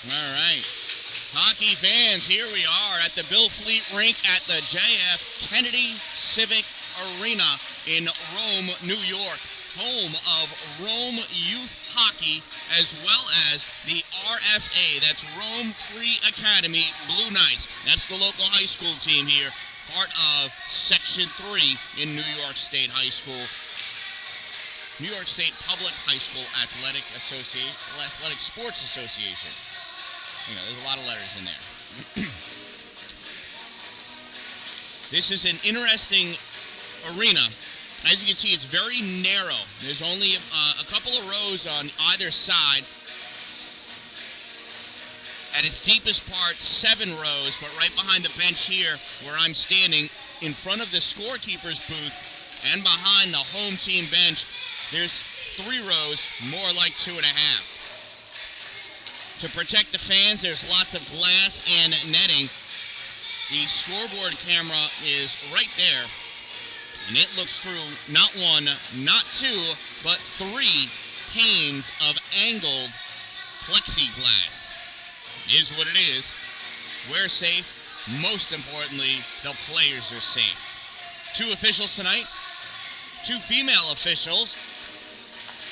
All right. Hockey fans, here we are at the Bill Fleet Rink at the J.F. Kennedy Civic Arena in Rome, New York, home of Rome Youth Hockey, as well as the RFA, that's Rome Free Academy Blue Knights. That's the local high school team here, part of Section 3 in New York State High School. New York State Public High School Athletic Sports Association. You know, there's a lot of letters in there. This is an interesting arena. As you can see, it's very narrow. There's only a couple of rows on either side. At its deepest part, 7 rows, but right behind the bench here, where I'm standing, in front of the scorekeeper's booth, and behind the home team bench, there's 3 rows, more like 2.5. To protect the fans, there's lots of glass and netting. The scoreboard camera is right there, and it looks through not 1, not 2, but 3 panes of angled plexiglass. It is what it is. We're safe. Most importantly, the players are safe. 2 officials tonight, 2 female officials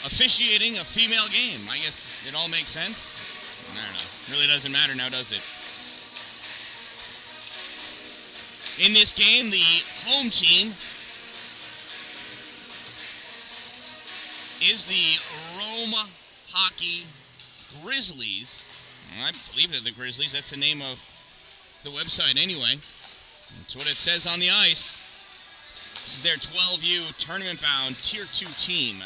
officiating a female game. I guess it all makes sense. I don't know. Really doesn't matter now, does it? In this game, the home team is the Rome Hockey Grizzlies. I believe they're the Grizzlies. That's the name of the website anyway. That's what it says on the ice. This is their 12U tournament-bound Tier 2 team.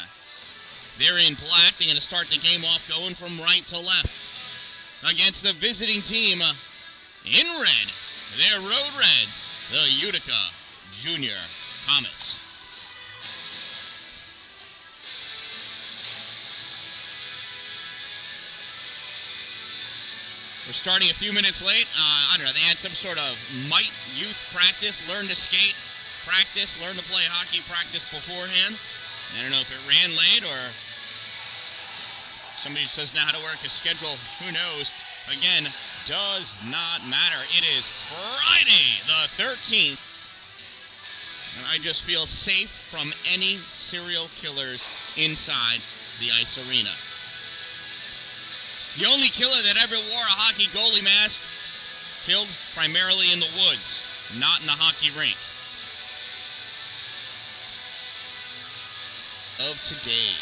They're in black. They're going to start the game off going from right to left against the visiting team in red. They're Road Reds, the Utica Junior Comets. We're starting a few minutes late. I don't know, they had some sort of might youth practice, learn to skate practice, learn to play hockey practice beforehand. I don't know if it ran late or somebody just doesn't know how to work a schedule. Who knows? Again, does not matter. It is Friday the 13th. And I just feel safe from any serial killers inside the ice arena. The only killer that ever wore a hockey goalie mask killed primarily in the woods, not in the hockey rink. Of today.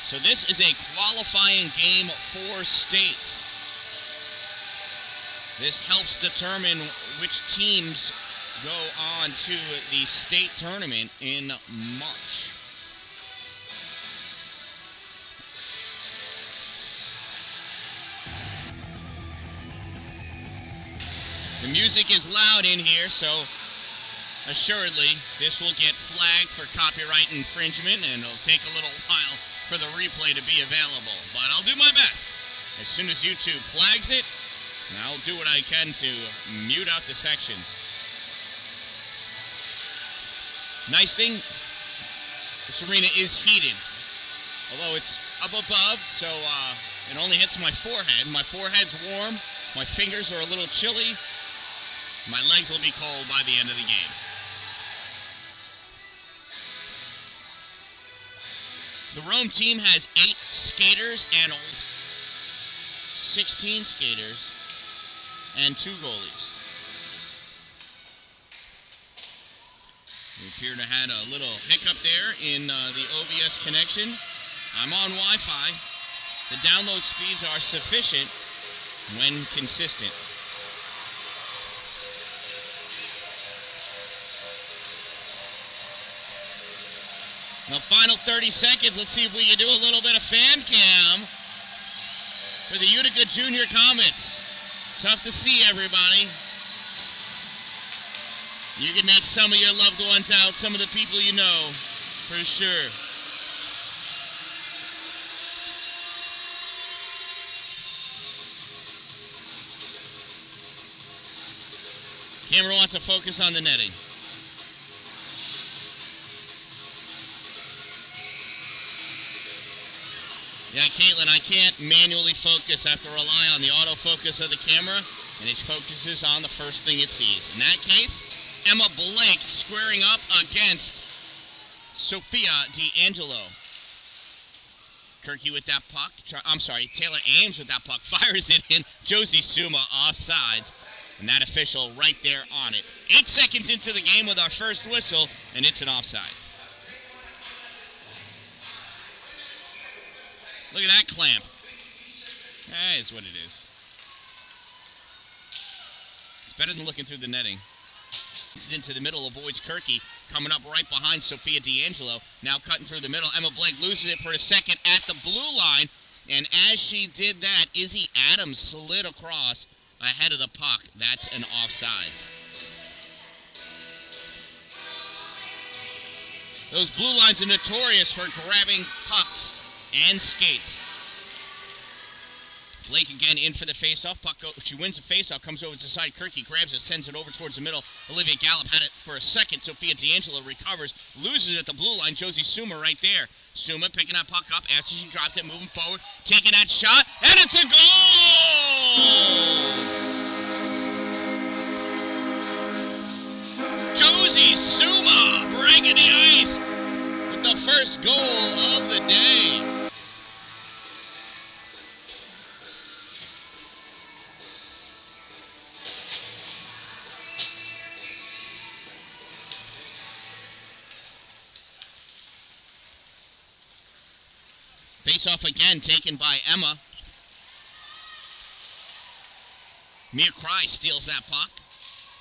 So this is a qualifying game for states. This helps determine which teams go on to the state tournament in March. The music is loud in here, so assuredly this will get flagged for copyright infringement, and it'll take a little while for the replay to be available. But I'll do my best. As soon as YouTube flags it, I'll do what I can to mute out the sections. Nice thing, this arena is heated. Although it's up above, so it only hits my forehead. My forehead's warm, my fingers are a little chilly. My legs will be cold by the end of the game. The Rome team has 8 skaters and 16 skaters and 2 goalies. We appear to have had a little hiccup there in the OBS connection. I'm on Wi-Fi. The download speeds are sufficient when consistent. The final 30 seconds, let's see if we can do a little bit of fan cam for the Utica Junior Comets. Tough to see, everybody. You can make some of your loved ones out, some of the people you know, for sure. Camera wants to focus on the netting. Yeah, Caitlin, I can't manually focus. I have to rely on the autofocus of the camera, and it focuses on the first thing it sees. In that case, Emma Blake squaring up against Sophia D'Angelo. Kirky with that puck. Taylor Ames with that puck. Fires it in. Josie Suma offsides. And that official right there on it. 8 seconds into the game with our first whistle, and it's an offsides. Look at that clamp. That is what it is. It's better than looking through the netting. It's into the middle, avoids Kirky. Coming up right behind Sophia D'Angelo. Now cutting through the middle. Emma Blake loses it for a second at the blue line. And as she did that, Izzy Adams slid across ahead of the puck. That's an offsides. Those blue lines are notorious for grabbing pucks and skates. Blake again in for the faceoff. Puck she wins the faceoff, comes over to the side. Kirky grabs it, sends it over towards the middle. Olivia Gallup had it for a second. Sophia D'Angelo recovers, loses it at the blue line. Josie Suma right there. Suma picking that puck up after she dropped it, moving forward, taking that shot, and it's a goal! Josie Suma breaking the ice with the first goal of the day. Face-off again, taken by Emma. Mia Cry steals that puck.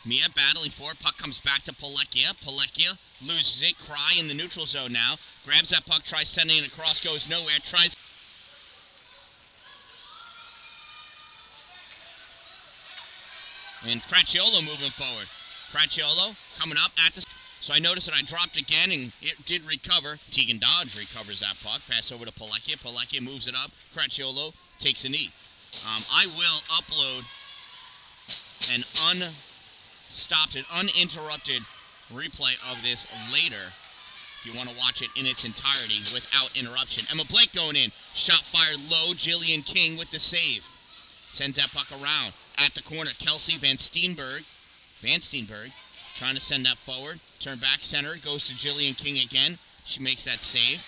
Mia battling for it. Puck comes back to Polecchia. Polecchia loses it. Cry in the neutral zone now. Grabs that puck, tries sending it across, goes nowhere. Tries. And Cracciolo moving forward. Cracciolo coming up at the... So I noticed that I dropped again, and it did recover. Tegan Dodge recovers that puck. Pass over to Polecchia. Polecchia moves it up. Cracciolo takes a knee. I will upload an unstopped and uninterrupted replay of this later if you want to watch it in its entirety without interruption. Emma Blake going in. Shot fired low. Jillian King with the save. Sends that puck around. At the corner, Kelsey Van Steenberg trying to send that forward. Turn back center, goes to Jillian King again. She makes that save.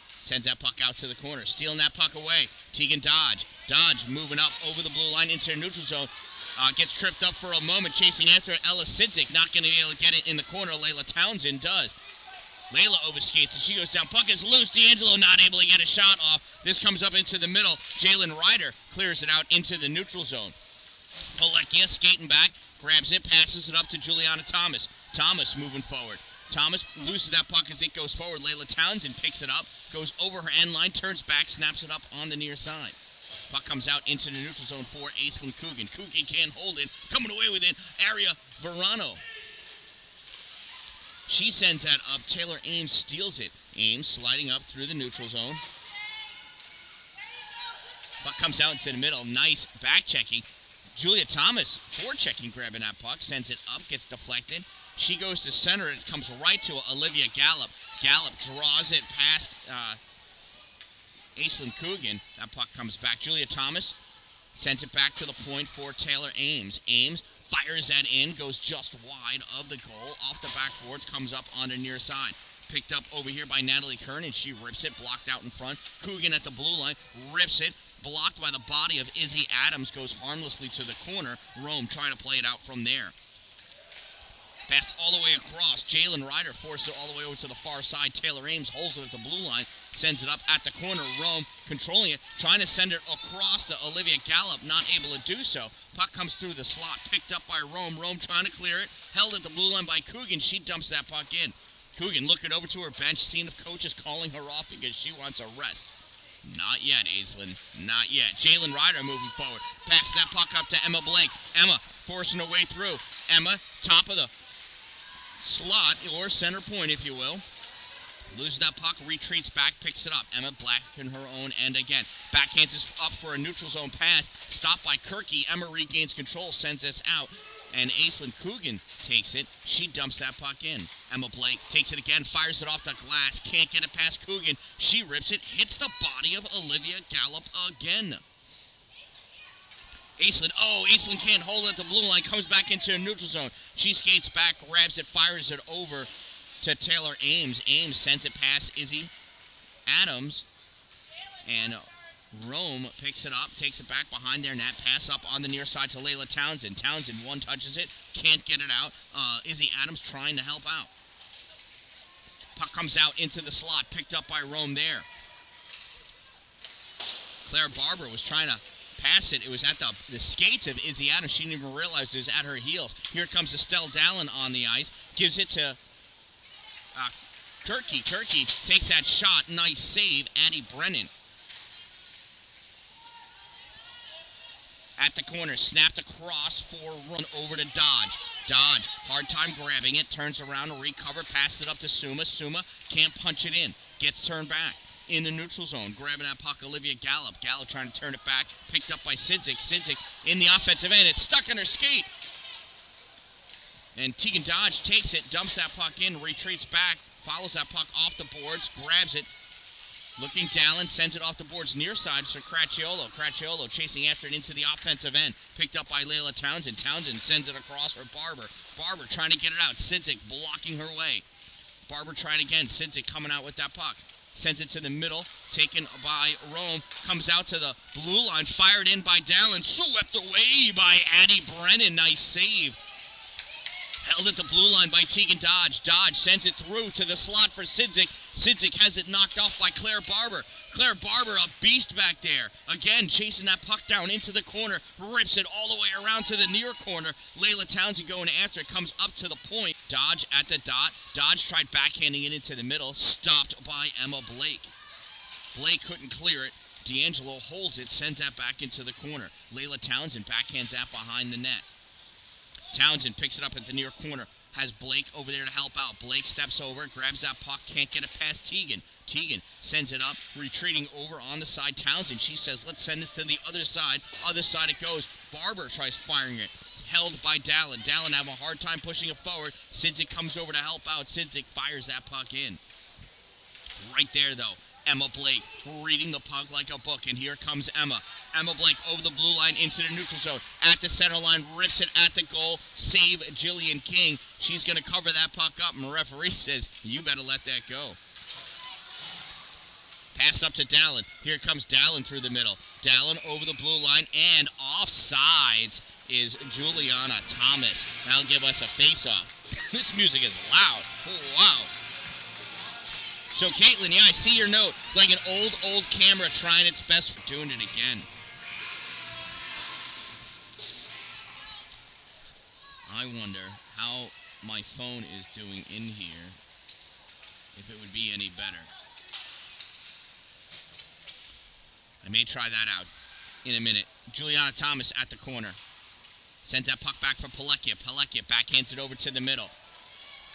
Sends that puck out to the corner. Stealing that puck away. Tegan Dodge. Dodge moving up over the blue line into the neutral zone. Gets tripped up for a moment, chasing after Ella Sidzik. Not going to be able to get it in the corner. Layla Townsend does. Layla overskates and she goes down. Puck is loose. D'Angelo not able to get a shot off. This comes up into the middle. Jalen Ryder clears it out into the neutral zone. Poleckia skating back, grabs it, passes it up to Juliana Thomas. Thomas moving forward. Thomas loses that puck as it goes forward. Layla Townsend picks it up, goes over her end line, turns back, snaps it up on the near side. Puck comes out into the neutral zone for Aislinn Coogan. Coogan can't hold it. Coming away with it, Aria Verano. She sends that up. Taylor Ames steals it. Ames sliding up through the neutral zone. Puck comes out into the middle. Nice back checking. Julia Thomas forechecking, grabbing that puck. Sends it up, gets deflected. She goes to center. It comes right to Olivia Gallup. Gallup draws it past Aislinn Coogan. That puck comes back. Julia Thomas sends it back to the point for Taylor Ames. Ames fires that in, goes just wide of the goal. Off the backboards, comes up on the near side. Picked up over here by Natalie Kernan. She rips it, blocked out in front. Coogan at the blue line, rips it. Blocked by the body of Izzy Adams, goes harmlessly to the corner. Rome trying to play it out from there. Passed all the way across. Jalen Ryder forced it all the way over to the far side. Taylor Ames holds it at the blue line, sends it up at the corner. Rome controlling it, trying to send it across to Olivia Gallup, not able to do so. Puck comes through the slot, picked up by Rome. Rome trying to clear it, held at the blue line by Coogan. She dumps that puck in. Coogan looking over to her bench, seeing if coach is calling her off because she wants a rest. Not yet, Aislinn. Not yet. Jalen Ryder moving forward. Pass that puck up to Emma Blake. Emma forcing her way through. Emma, top of the slot, or center point, if you will. Loses that puck, retreats back, picks it up. Emma Black in her own end again. Backhands is up for a neutral zone pass. Stopped by Kirky. Emma regains control, sends this out. And Aislinn Coogan takes it. She dumps that puck in. Emma Blake takes it again, fires it off the glass. Can't get it past Coogan. She rips it, hits the body of Olivia Gallup again. Aislinn can't hold it at the blue line. Comes back into the neutral zone. She skates back, grabs it, fires it over to Taylor Ames. Ames sends it past Izzy Adams. And Rome picks it up, takes it back behind their net, pass up on the near side to Layla Townsend. Townsend one touches it, can't get it out. Izzy Adams trying to help out. Puck comes out into the slot, picked up by Rome there. Claire Barber was trying to pass it. It was at the skates of Izzy Adams. She didn't even realize it was at her heels. Here comes Dan-Dalin on the ice, gives it to Kirky. Kirky takes that shot, nice save, Addie Brennan. At the corner, snapped across for run over to Dodge. Dodge, hard time grabbing it, turns around, recover, passes it up to Suma. Suma can't punch it in, gets turned back. In the neutral zone, grabbing that puck, Olivia Gallup. Gallup trying to turn it back, picked up by Sidzik. Sidzik in the offensive end, it's stuck in her skate. And Tegan Dodge takes it, dumps that puck in, retreats back, follows that puck off the boards, grabs it. Looking Dalin, sends it off the boards near side for Cracciolo. Cracciolo chasing after it into the offensive end. Picked up by Layla Townsend. Townsend sends it across for Barber. Barber trying to get it out. Sidzik blocking her way. Barber trying again. Sidzik coming out with that puck. Sends it to the middle. Taken by Rome. Comes out to the blue line. Fired in by Dalin. Swept away by Addie Brennan. Nice save. Held at the blue line by Tegan Dodge. Dodge sends it through to the slot for Sidzik. Sidzik has it knocked off by Claire Barber. Claire Barber, a beast back there. Again, chasing that puck down into the corner. Rips it all the way around to the near corner. Layla Townsend going after it. Comes up to the point. Dodge at the dot. Dodge tried backhanding it into the middle. Stopped by Emma Blake. Blake couldn't clear it. D'Angelo holds it. Sends that back into the corner. Layla Townsend backhands that behind the net. Townsend picks it up at the near corner. Has Blake over there to help out. Blake steps over, grabs that puck, can't get it past Tegan. Tegan sends it up, retreating over on the side. Townsend, she says, let's send this to the other side. Other side it goes. Barber tries firing it. Held by Dalin. Dalin having a hard time pushing it forward. Sidzik comes over to help out. Sidzik fires that puck in. Right there, though. Emma Blake reading the puck like a book, and here comes Emma. Emma Blake over the blue line into the neutral zone. At the center line, rips it at the goal. Save Jillian King. She's going to cover that puck up, and the referee says, you better let that go. Pass up to Dalin. Here comes Dalin through the middle. Dalin over the blue line, and offsides is Juliana Thomas. That'll give us a face-off. This music is loud. Oh, wow. So, Caitlin, yeah, I see your note. It's like an old camera trying its best for doing it again. I wonder how my phone is doing in here, if it would be any better. I may try that out in a minute. Juliana Thomas at the corner. Sends that puck back for Palekia. Palekia backhands it over to the middle.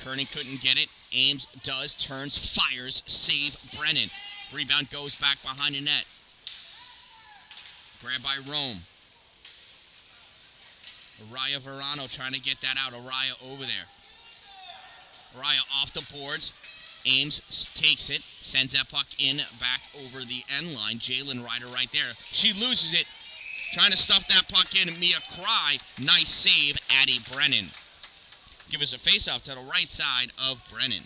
Kernan couldn't get it. Ames does, turns, fires, save Brennan. Rebound goes back behind the net. Grabbed by Rome. Araya Verano trying to get that out. Araya over there. Araya off the boards. Ames takes it, sends that puck in back over the end line. Jalen Ryder right there. She loses it. Trying to stuff that puck in. Mia Cry. Nice save, Addie Brennan. Give us a face-off to the right side of Brennan.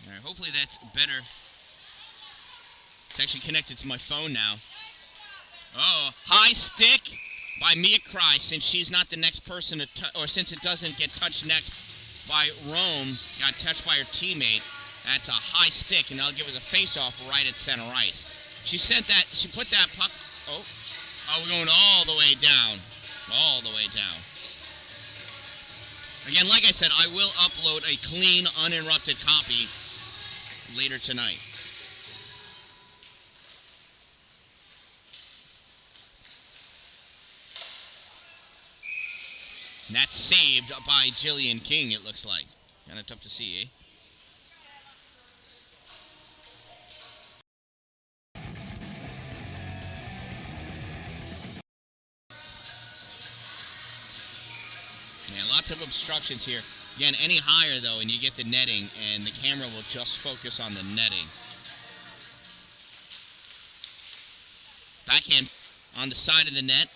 All right, hopefully that's better. It's actually connected to my phone now. Oh, high stick by Mia Cry, since she's not the next person to or since it doesn't get touched next by Rome. Got touched by her teammate. That's a high stick, and that'll give us a face-off right at center ice. She put that puck. Oh, we're going all the way down. All the way down. Again, like I said, I will upload a clean, uninterrupted copy later tonight. And that's saved by Jillian King, it looks like. Kind of tough to see, eh? Yeah, lots of obstructions here. Again, any higher, though, and you get the netting, and the camera will just focus on the netting. Backhand on the side of the net.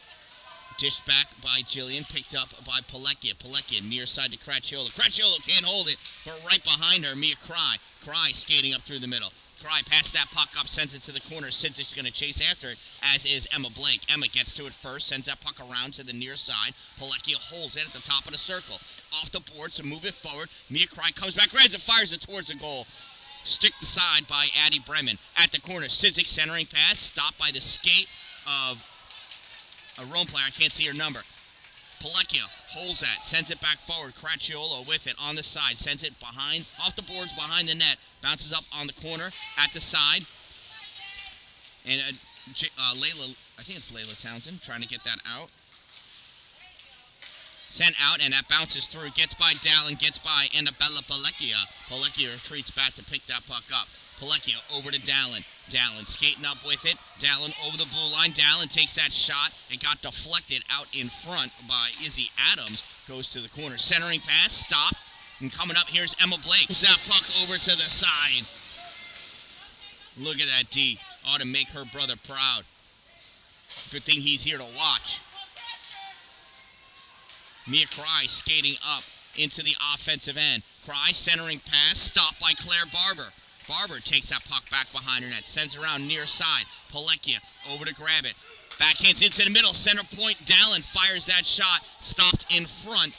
Dished back by Jillian, picked up by Palekia. Palekia near side to Cracciolo. Cracciolo can't hold it, but right behind her, Mia Cry. Cry skating up through the middle. Cry passed that puck up, sends it to the corner. Sidzic's going to chase after it, as is Emma Blake. Emma gets to it first, sends that puck around to the near side. Palekia holds it at the top of the circle. Off the board to move it forward. Mia Cry comes back, grabs it, fires it towards the goal. Sticked aside by Addie Bremen. At the corner, Sidzik centering pass, stopped by the skate of a Rome player. I can't see her number. Palekia holds that, sends it back forward. Cracciolo with it on the side, sends it behind, off the boards behind the net, bounces up on the corner at the side. And Layla, I think it's Layla Townsend, trying to get that out. Sent out, and that bounces through, gets by Dalin, gets by Annabella Palekia. Palekia retreats back to pick that puck up. Palekia over to Dalin. Dalin skating up with it. Dalin over the blue line. Dalin takes that shot. It got deflected out in front by Izzy Adams. Goes to the corner. Centering pass. Stop. And coming up, here's Emma Blake. Moves that puck over to the side. Look at that D. Ought to make her brother proud. Good thing he's here to watch. Mia Cry skating up into the offensive end. Cry centering pass. Stopped by Claire Barber. Barber takes that puck back behind her net, sends it around near side. Palekia over to grab it. Backhands into the middle, center point. Dalin fires that shot, stopped in front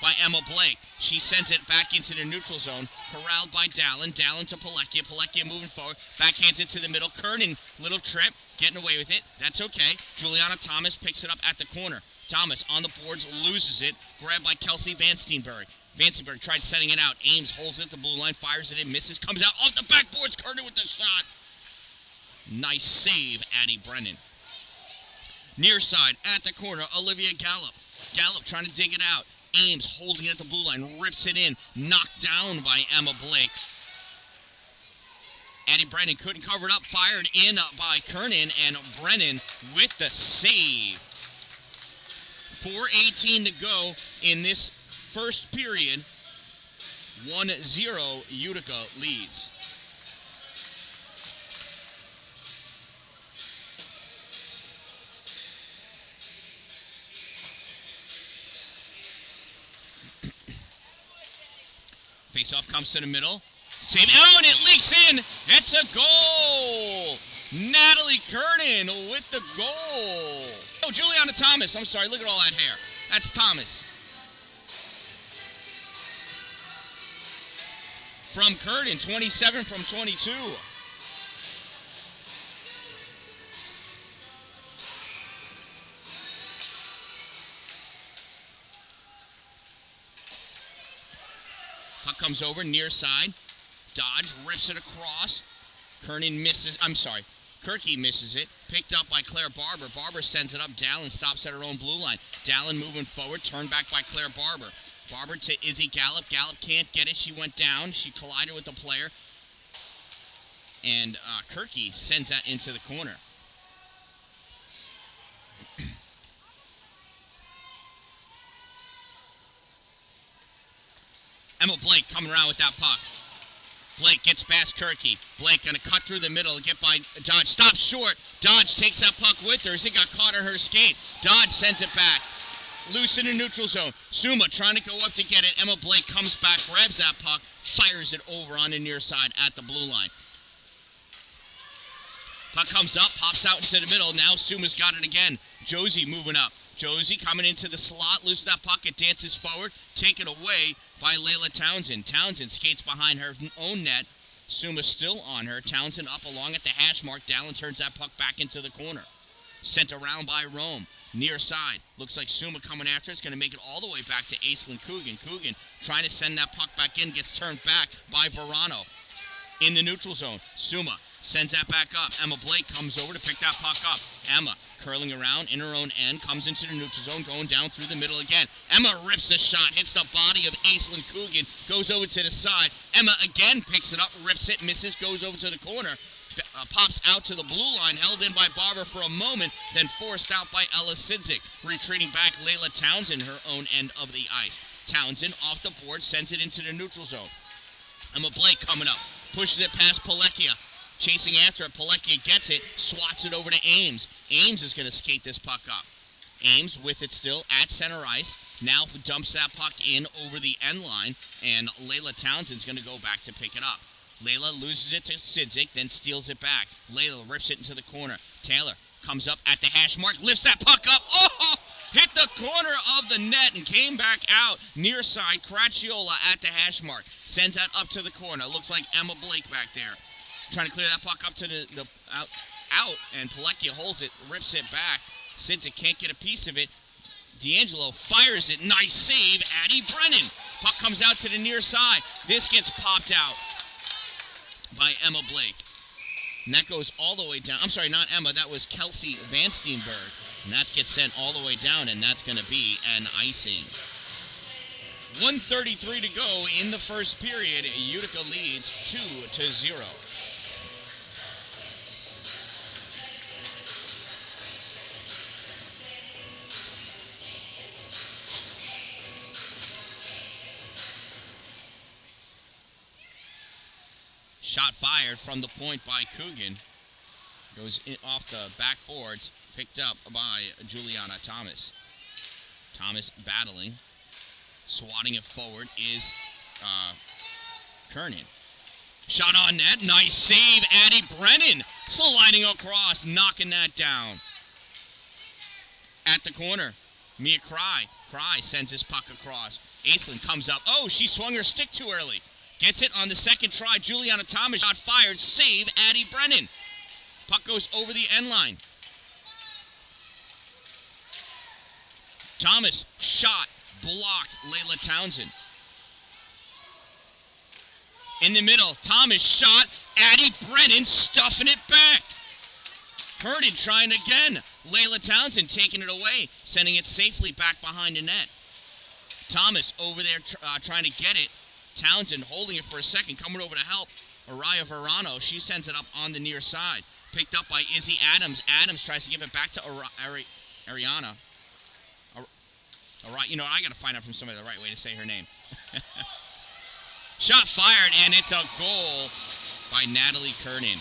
by Emma Blake. She sends it back into the neutral zone, corralled by Dalin. Dalin to Palekia. Palekia moving forward, backhands it to the middle. Kernan, little trip, getting away with it. That's okay. Juliana Thomas picks it up at the corner. Thomas on the boards, loses it, grabbed by Kelsey Van Steenberg. Vansenberg tried setting it out. Ames holds it at the blue line, fires it in, misses, comes out off the backboards. Kernan with the shot. Nice save, Addie Brennan. Near side, at the corner, Olivia Gallup. Gallup trying to dig it out. Ames holding it at the blue line, rips it in, knocked down by Emma Blake. Addie Brennan couldn't cover it up, fired in by Kernan, and Brennan with the save. 4:18 to go in this first period. 1-0 Utica leads. Face-off comes to the middle. Save. Oh, and it leaks in. It's a goal. Natalie Kernan with the goal. Oh, Juliana Thomas. I'm sorry. Look at all that hair. That's Thomas. From Kernan, 27 from 22. Puck comes over, near side. Dodge rips it across. Kernan misses. I'm sorry. Kirky misses it. Picked up by Claire Barber. Barber sends it up. Dalin stops at her own blue line. Dalin moving forward. Turned back by Claire Barber. Barber to Izzy Gallup. Gallup can't get it. She went down. She collided with the player. And Kirky sends that into the corner. Emma Blake coming around with that puck. Blake gets past Kirky. Blake going to cut through the middle, get by Dodge. Stops short. Dodge takes that puck with her as it got caught on her skate. Dodge sends it back. Loose in the neutral zone. Suma trying to go up to get it. Emma Blake comes back, grabs that puck, fires it over on the near side at the blue line. Puck comes up, pops out into the middle. Now Suma's got it again. Josie moving up. Josie coming into the slot, loses that puck, it dances forward, taken away by Layla Townsend. Townsend skates behind her own net. Suma still on her. Townsend up along at the hash mark. Dalin turns that puck back into the corner. Sent around by Rome. Near side. Looks like Suma coming after. It's going to make it all the way back to Aislinn Coogan. Coogan trying to send that puck back in. Gets turned back by Verano. In the neutral zone. Suma sends that back up. Emma Blake comes over to pick that puck up. Emma curling around in her own end. Comes into the neutral zone. Going down through the middle again. Emma rips a shot. Hits the body of Aislinn Coogan. Goes over to the side. Emma again picks it up. Rips it. Misses. Goes over to the corner. Pops out to the blue line, held in by Barber for a moment, then forced out by Ella Sidzik. Retreating back, Layla Townsend, her own end of the ice. Townsend off the board, sends it into the neutral zone. Emma Blake coming up, pushes it past Palekia. Chasing after it, Palekia gets it, swats it over to Ames. Ames is going to skate this puck up. Ames with it still at center ice. Now dumps that puck in over the end line, and Layla Townsend's going to go back to pick it up. Layla loses it to Sidzik, then steals it back. Layla rips it into the corner. Taylor comes up at the hash mark, lifts that puck up. Oh! Hit the corner of the net and came back out. Near side, Cracciola at the hash mark. Sends that up to the corner. Looks like Emma Blake back there. Trying to clear that puck up to the out, and Palekia holds it, rips it back. Sidzik can't get a piece of it. D'Angelo fires it. Nice save, Addie Brennan. Puck comes out to the near side. This gets popped out by Emma Blake. And that goes all the way down. I'm sorry, not Emma. That was Kelsey Van Steenberg. And that gets sent all the way down, and that's going to be an icing. 1:33 to go in the first period. Utica leads 2-0. Shot fired from the point by Coogan. Goes off the backboards. Picked up by Juliana Thomas. Thomas battling. Swatting it forward is Kernan. Shot on net. Nice save, Addie Brennan. Sliding across, knocking that down. At the corner, Mia Cry. Cry sends his puck across. Aislinn comes up. Oh, she swung her stick too early. Gets it on the second try. Juliana Thomas shot fired. Save, Addie Brennan. Puck goes over the end line. Thomas shot. Blocked. Layla Townsend. In the middle. Thomas shot. Addie Brennan stuffing it back. Curtin trying again. Layla Townsend taking it away. Sending it safely back behind the net. Thomas over there trying to get it. Townsend holding it for a second, coming over to help. Araya Verano, she sends it up on the near side. Picked up by Izzy Adams. Adams tries to give it back to Ariana. You know, I got to find out from somebody the right way to say her name. Shot fired, and it's a goal by Natalie Kernan.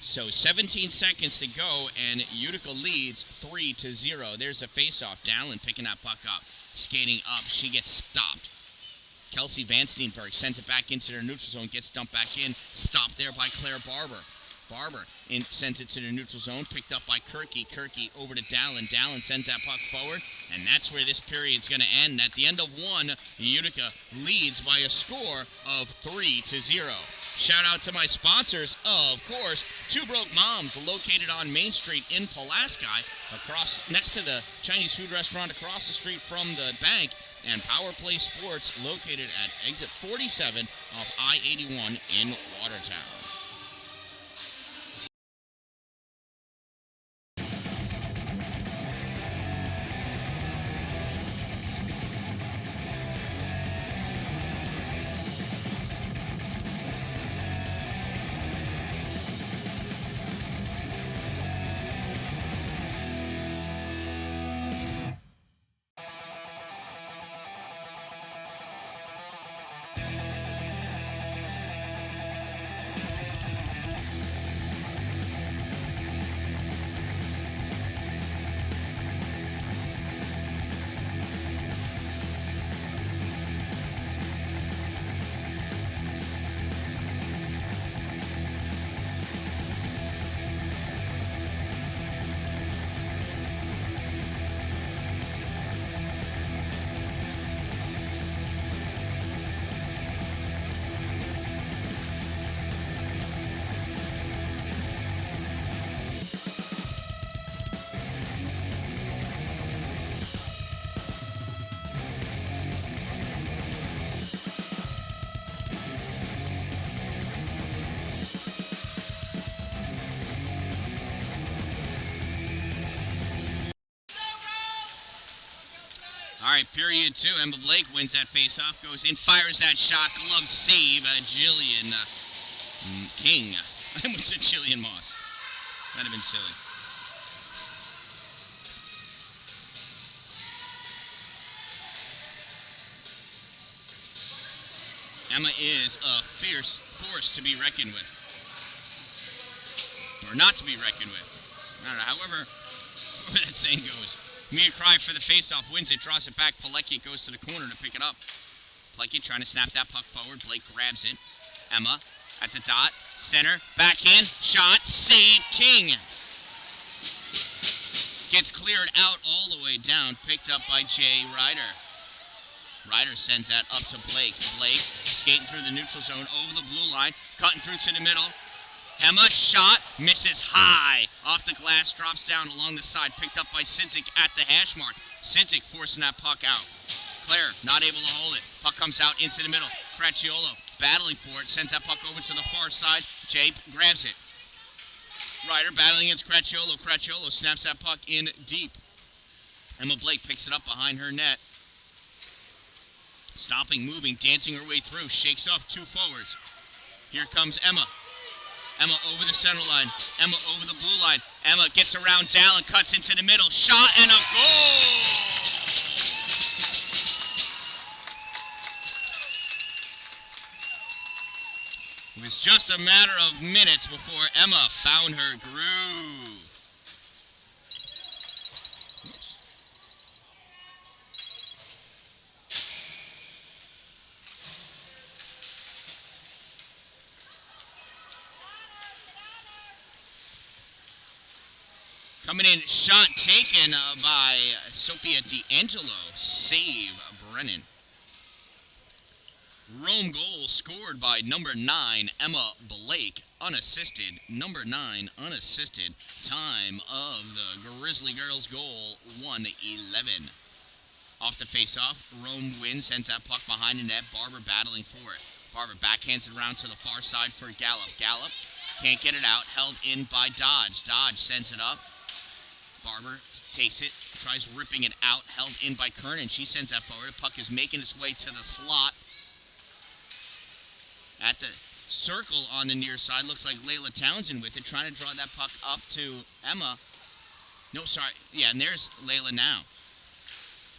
So 17 seconds to go, and Utica leads 3-0. There's a face-off. Dan-Dalin picking that puck up, skating up. She gets stopped. Kelsey Van Steenberg sends it back into their neutral zone, gets dumped back in. Stopped there by Claire Barber. Barber sends it to the neutral zone, picked up by Kirky. Kirky over to Dan-Dalin. Dan-Dalin sends that puck forward, and that's where this period's going to end. At the end of one, Utica leads by a score of 3-0. Shout out to my sponsors, of course, Two Broke Moms, located on Main Street in Pulaski, next to the Chinese food restaurant across the street from the bank, and Power Play Sports, located at exit 47 off I-81 in Watertown. All right, period two. Emma Blake wins that faceoff, goes in, fires that shot, glove save. Jillian King. I almost said Jillian Moss. That'd have been silly. Emma is a fierce force to be reckoned with. Or not to be reckoned with. I don't know, however that saying goes. Mia Cry for the faceoff, wins it, draws it back. Pilecki goes to the corner to pick it up. Pilecki trying to snap that puck forward. Blake grabs it. Emma at the dot. Center. Backhand. Shot. Save. King. Gets cleared out all the way down. Picked up by Jay Ryder. Ryder sends that up to Blake. Blake skating through the neutral zone over the blue line. Cutting through to the middle. Emma, shot, misses high. Off the glass, drops down along the side. Picked up by Sidzik at the hash mark. Sidzik forcing that puck out. Claire, not able to hold it. Puck comes out into the middle. Cracciolo battling for it. Sends that puck over to the far side. Jay grabs it. Ryder battling against Cracciolo. Cracciolo snaps that puck in deep. Emma Blake picks it up behind her net. Stopping, moving, dancing her way through. Shakes off two forwards. Here comes Emma. Emma over the center line. Emma over the blue line. Emma gets around Dalin, cuts into the middle. Shot and a goal! It was just a matter of minutes before Emma found her groove. Oops. Coming in, shot taken by Sophia D'Angelo. Save Brennan. Rome goal scored by number 9, Emma Blake, unassisted. Number 9, unassisted. Time of the Grizzly Girls goal, 1:11. Off the face-off, Rome wins, sends that puck behind the net. Barber battling for it. Barber backhands it around to the far side for Gallup. Gallup can't get it out, held in by Dodge. Dodge sends it up. Barber takes it, tries ripping it out, held in by Kernan. She sends that forward. The puck is making its way to the slot. At the circle on the near side, looks like Layla Townsend with it, trying to draw that puck up to Emma. No, sorry. Yeah, and there's Layla now.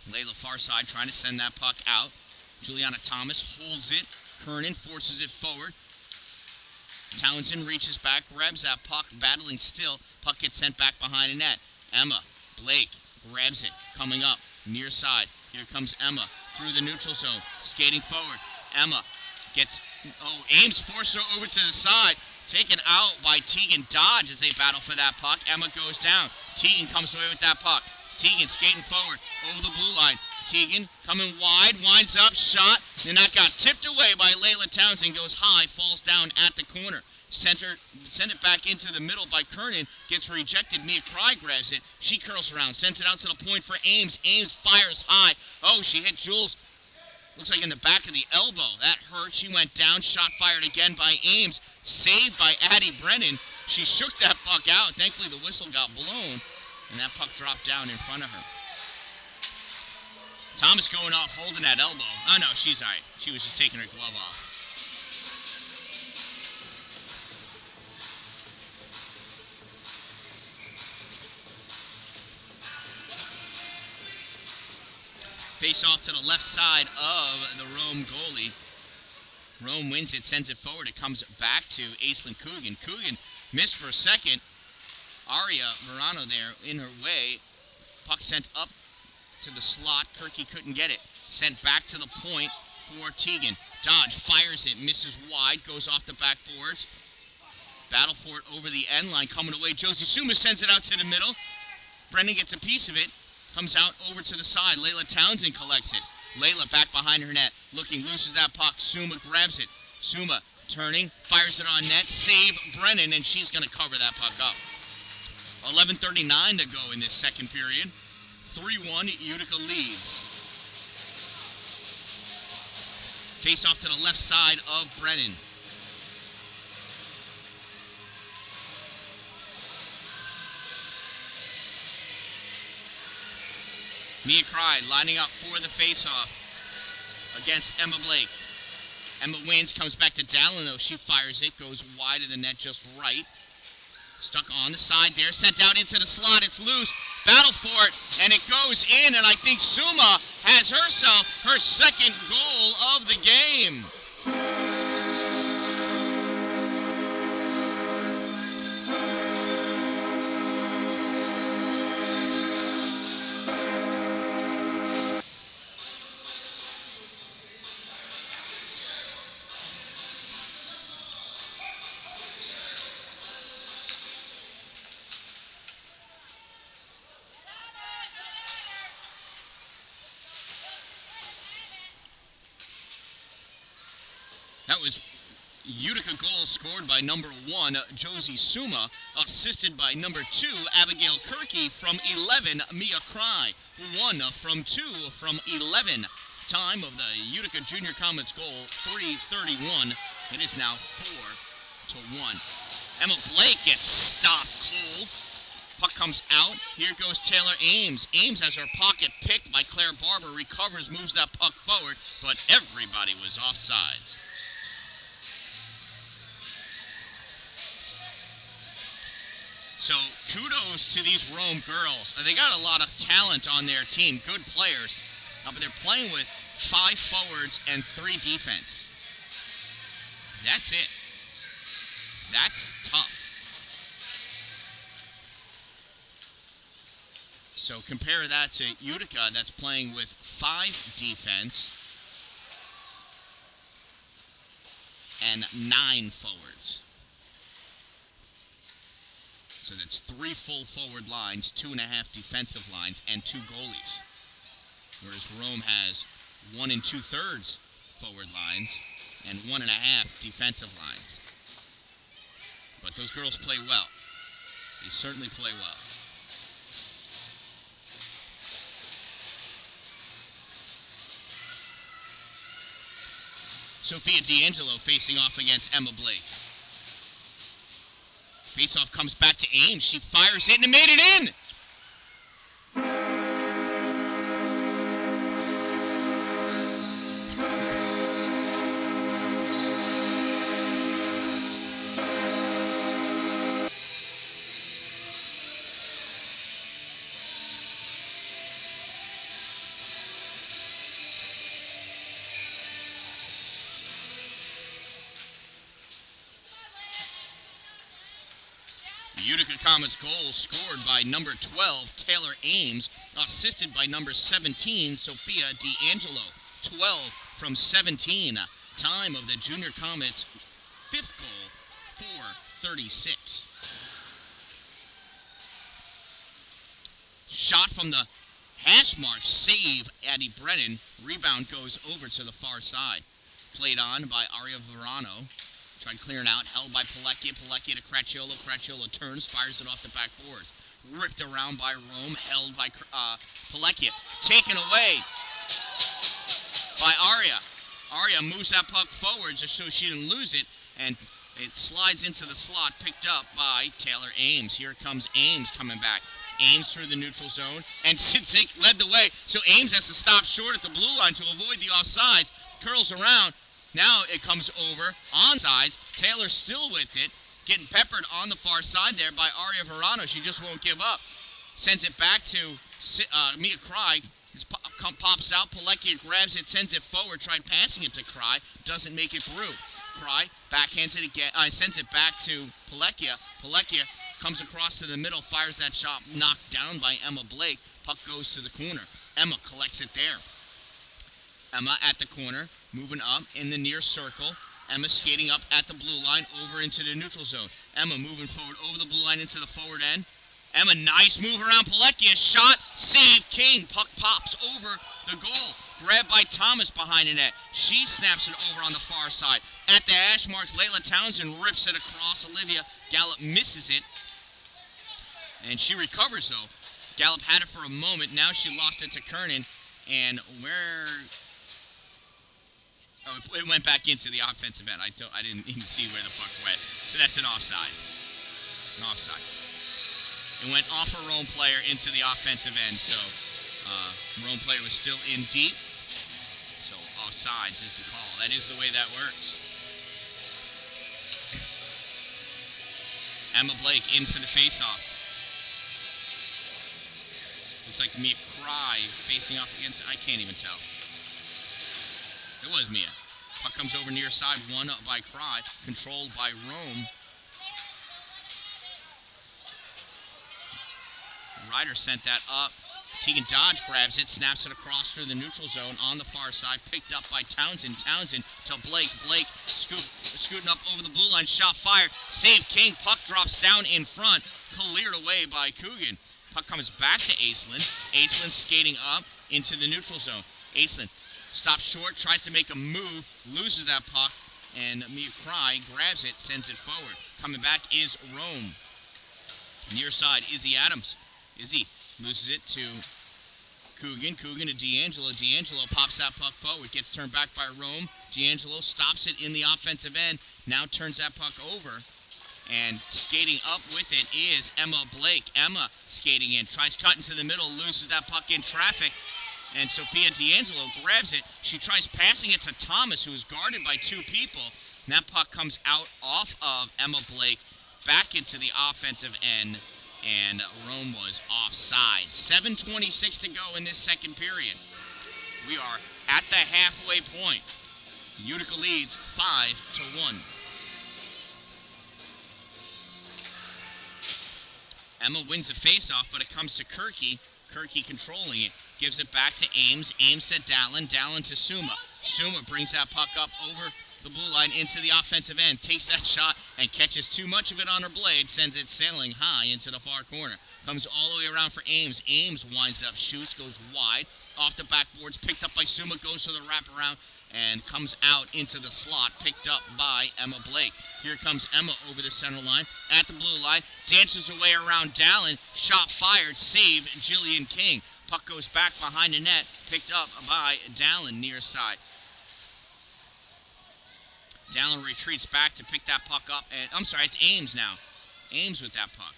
Layla far side trying to send that puck out. Juliana Thomas holds it. Kernan forces it forward. Townsend reaches back, grabs that puck, battling still. Puck gets sent back behind the net. Emma Blake grabs it, coming up, near side. Here comes Emma through the neutral zone, skating forward. Emma gets, Ames forces her over to the side. Taken out by Tegan Dodge as they battle for that puck. Emma goes down. Tegan comes away with that puck. Tegan skating forward over the blue line. Tegan coming wide, winds up, shot. Then that got tipped away by Layla Townsend. Goes high, falls down at the corner. Send it back into the middle by Kernan. Gets rejected. Mia Cry grabs it. She curls around, sends it out to the point for Ames. Ames fires high. Oh, she hit Jules. Looks like in the back of the elbow. That hurt. She went down. Shot fired again by Ames. Saved by Addie Brennan. She shook that puck out. Thankfully, the whistle got blown. And that puck dropped down in front of her. Thomas going off, holding that elbow. Oh, no, she's all right. She was just taking her glove off. Face off to the left side of the Rome goalie. Rome wins it, sends it forward. It comes back to Aislinn Coogan. Coogan missed for a second. Aria Verano there in her way. Puck sent up to the slot. Kirky couldn't get it. Sent back to the point for Tegan. Dodge fires it, misses wide, goes off the backboards. Battle for it over the end line, coming away. Josie Suma sends it out to the middle. Brendan gets a piece of it. Comes out over to the side. Layla Townsend collects it. Layla back behind her net. Looking, loses that puck. Suma grabs it. Suma turning, fires it on net. Save Brennan, and she's going to cover that puck up. 11:39 to go in this second period. 3-1, Utica leads. Face off to the left side of Brennan. Mia Cry lining up for the face-off against Emma Blake. Emma wins, comes back to Dan-Dalin, though. She fires it, goes wide of the net just right. Stuck on the side there, sent out into the slot. It's loose. Battle for it, and it goes in, and I think Suma has herself her second goal of the game. That was Utica goal scored by number 1, Josie Suma, assisted by number 2, Abigail Kirky from 11, Mia Cry, 1 from 2 from 11. Time of the Utica Junior Comets goal, 3:31. It is now 4-1. Emma Blake gets stopped cold. Puck comes out. Here goes Taylor Ames. Ames has her pocket picked by Claire Barber, recovers, moves that puck forward, but everybody was offsides. So kudos to these Rome girls. They got a lot of talent on their team, good players, but they're playing with 5 forwards and 3 defense. That's it. That's tough. So compare that to Utica, that's playing with 5 defense and 9 forwards. So that's 3 full forward lines, 2.5 defensive lines, and 2 goalies. Whereas Rome has 1 2/3 forward lines and 1.5 defensive lines. But those girls play well. They certainly play well. Sophia D'Angelo facing off against Emma Blake. Faceoff comes back to Ames. She fires it and made it in. The Utica Comets goal scored by number 12, Taylor Ames, assisted by number 17, Sophia D'Angelo. 12 from 17. Time of the Junior Comets' fifth goal, 4:36. Shot from the hash mark, save Addie Brennan. Rebound goes over to the far side. Played on by Aria Verano. Tried clearing out, held by Palecchia. Palecchia to Cracciolo. Cracciolo turns, fires it off the backboards. Ripped around by Rome, held by Palecchia. Taken away by Aria. Aria moves that puck forward just so she didn't lose it, and it slides into the slot, picked up by Taylor Ames. Here comes Ames coming back. Ames through the neutral zone, and Sidzik led the way, so Ames has to stop short at the blue line to avoid the offsides. Curls around. Now it comes over onsides. Taylor still with it, getting peppered on the far side there by Aria Verano. She just won't give up. Sends it back to Mia Cry. This pops out. Palecchia grabs it, sends it forward. Tried passing it to Cry. Doesn't make it through. Cry backhands it again. Sends it back to Palecchia. Palecchia comes across to the middle, fires that shot, knocked down by Emma Blake. Puck goes to the corner. Emma collects it there. Emma at the corner, moving up in the near circle. Emma skating up at the blue line, over into the neutral zone. Emma moving forward over the blue line into the forward end. Emma, nice move around Palecchia. Shot, save, King. Puck pops over the goal. Grabbed by Thomas behind the net. She snaps it over on the far side. At the hash marks, Layla Townsend rips it across. Olivia Gallup misses it. And she recovers, though. Gallup had it for a moment. Now she lost it to Kernan. And where... Oh, it went back into the offensive end. I didn't even see where the puck went. So that's an offside. An offside. It went off a Rome player into the offensive end. So Rome player was still in deep. So offsides is the call. That is the way that works. Emma Blake in for the faceoff. Looks like Mia Cry facing off against... I can't even tell. It was Mia. Puck comes over near side, won up by Cry, controlled by Rome. Ryder sent that up. Tegan Dodge grabs it, snaps it across through the neutral zone on the far side, picked up by Townsend. Townsend to Blake. Blake scooting up over the blue line, shot fired. Save King, puck drops down in front, cleared away by Coogan. Puck comes back to Aislinn. Aislinn skating up into the neutral zone. Aislinn stops short, tries to make a move, loses that puck, and Mia Cry grabs it, sends it forward. Coming back is Rome. Near side, Izzy Adams. Izzy loses it to Coogan. Coogan to D'Angelo. D'Angelo pops that puck forward, gets turned back by Rome. D'Angelo stops it in the offensive end, now turns that puck over. And skating up with it is Emma Blake. Emma skating in, tries cutting to the middle, loses that puck in traffic. And Sophia D'Angelo grabs it. She tries passing it to Thomas, who is guarded by two people. And that puck comes out off of Emma Blake, back into the offensive end, and Rome was offside. 7:26 to go in this second period. We are at the halfway point. Utica leads 5-1. Emma wins the faceoff, but it comes to Kirky. Kirky controlling it. Gives it back to Ames. Ames to Dalin. Dalin to Suma. Suma brings that puck up over the blue line into the offensive end. Takes that shot and catches too much of it on her blade. Sends it sailing high into the far corner. Comes all the way around for Ames. Ames winds up, shoots, goes wide. Off the backboards, picked up by Suma. Goes for the wraparound and comes out into the slot. Picked up by Emma Blake. Here comes Emma over the center line. At the blue line. Dances away around Dalin. Shot fired. Save Jillian King. Puck goes back behind the net, picked up by Dalin near side. Dalin retreats back to pick that puck up. And I'm sorry, it's Ames now. Ames with that puck.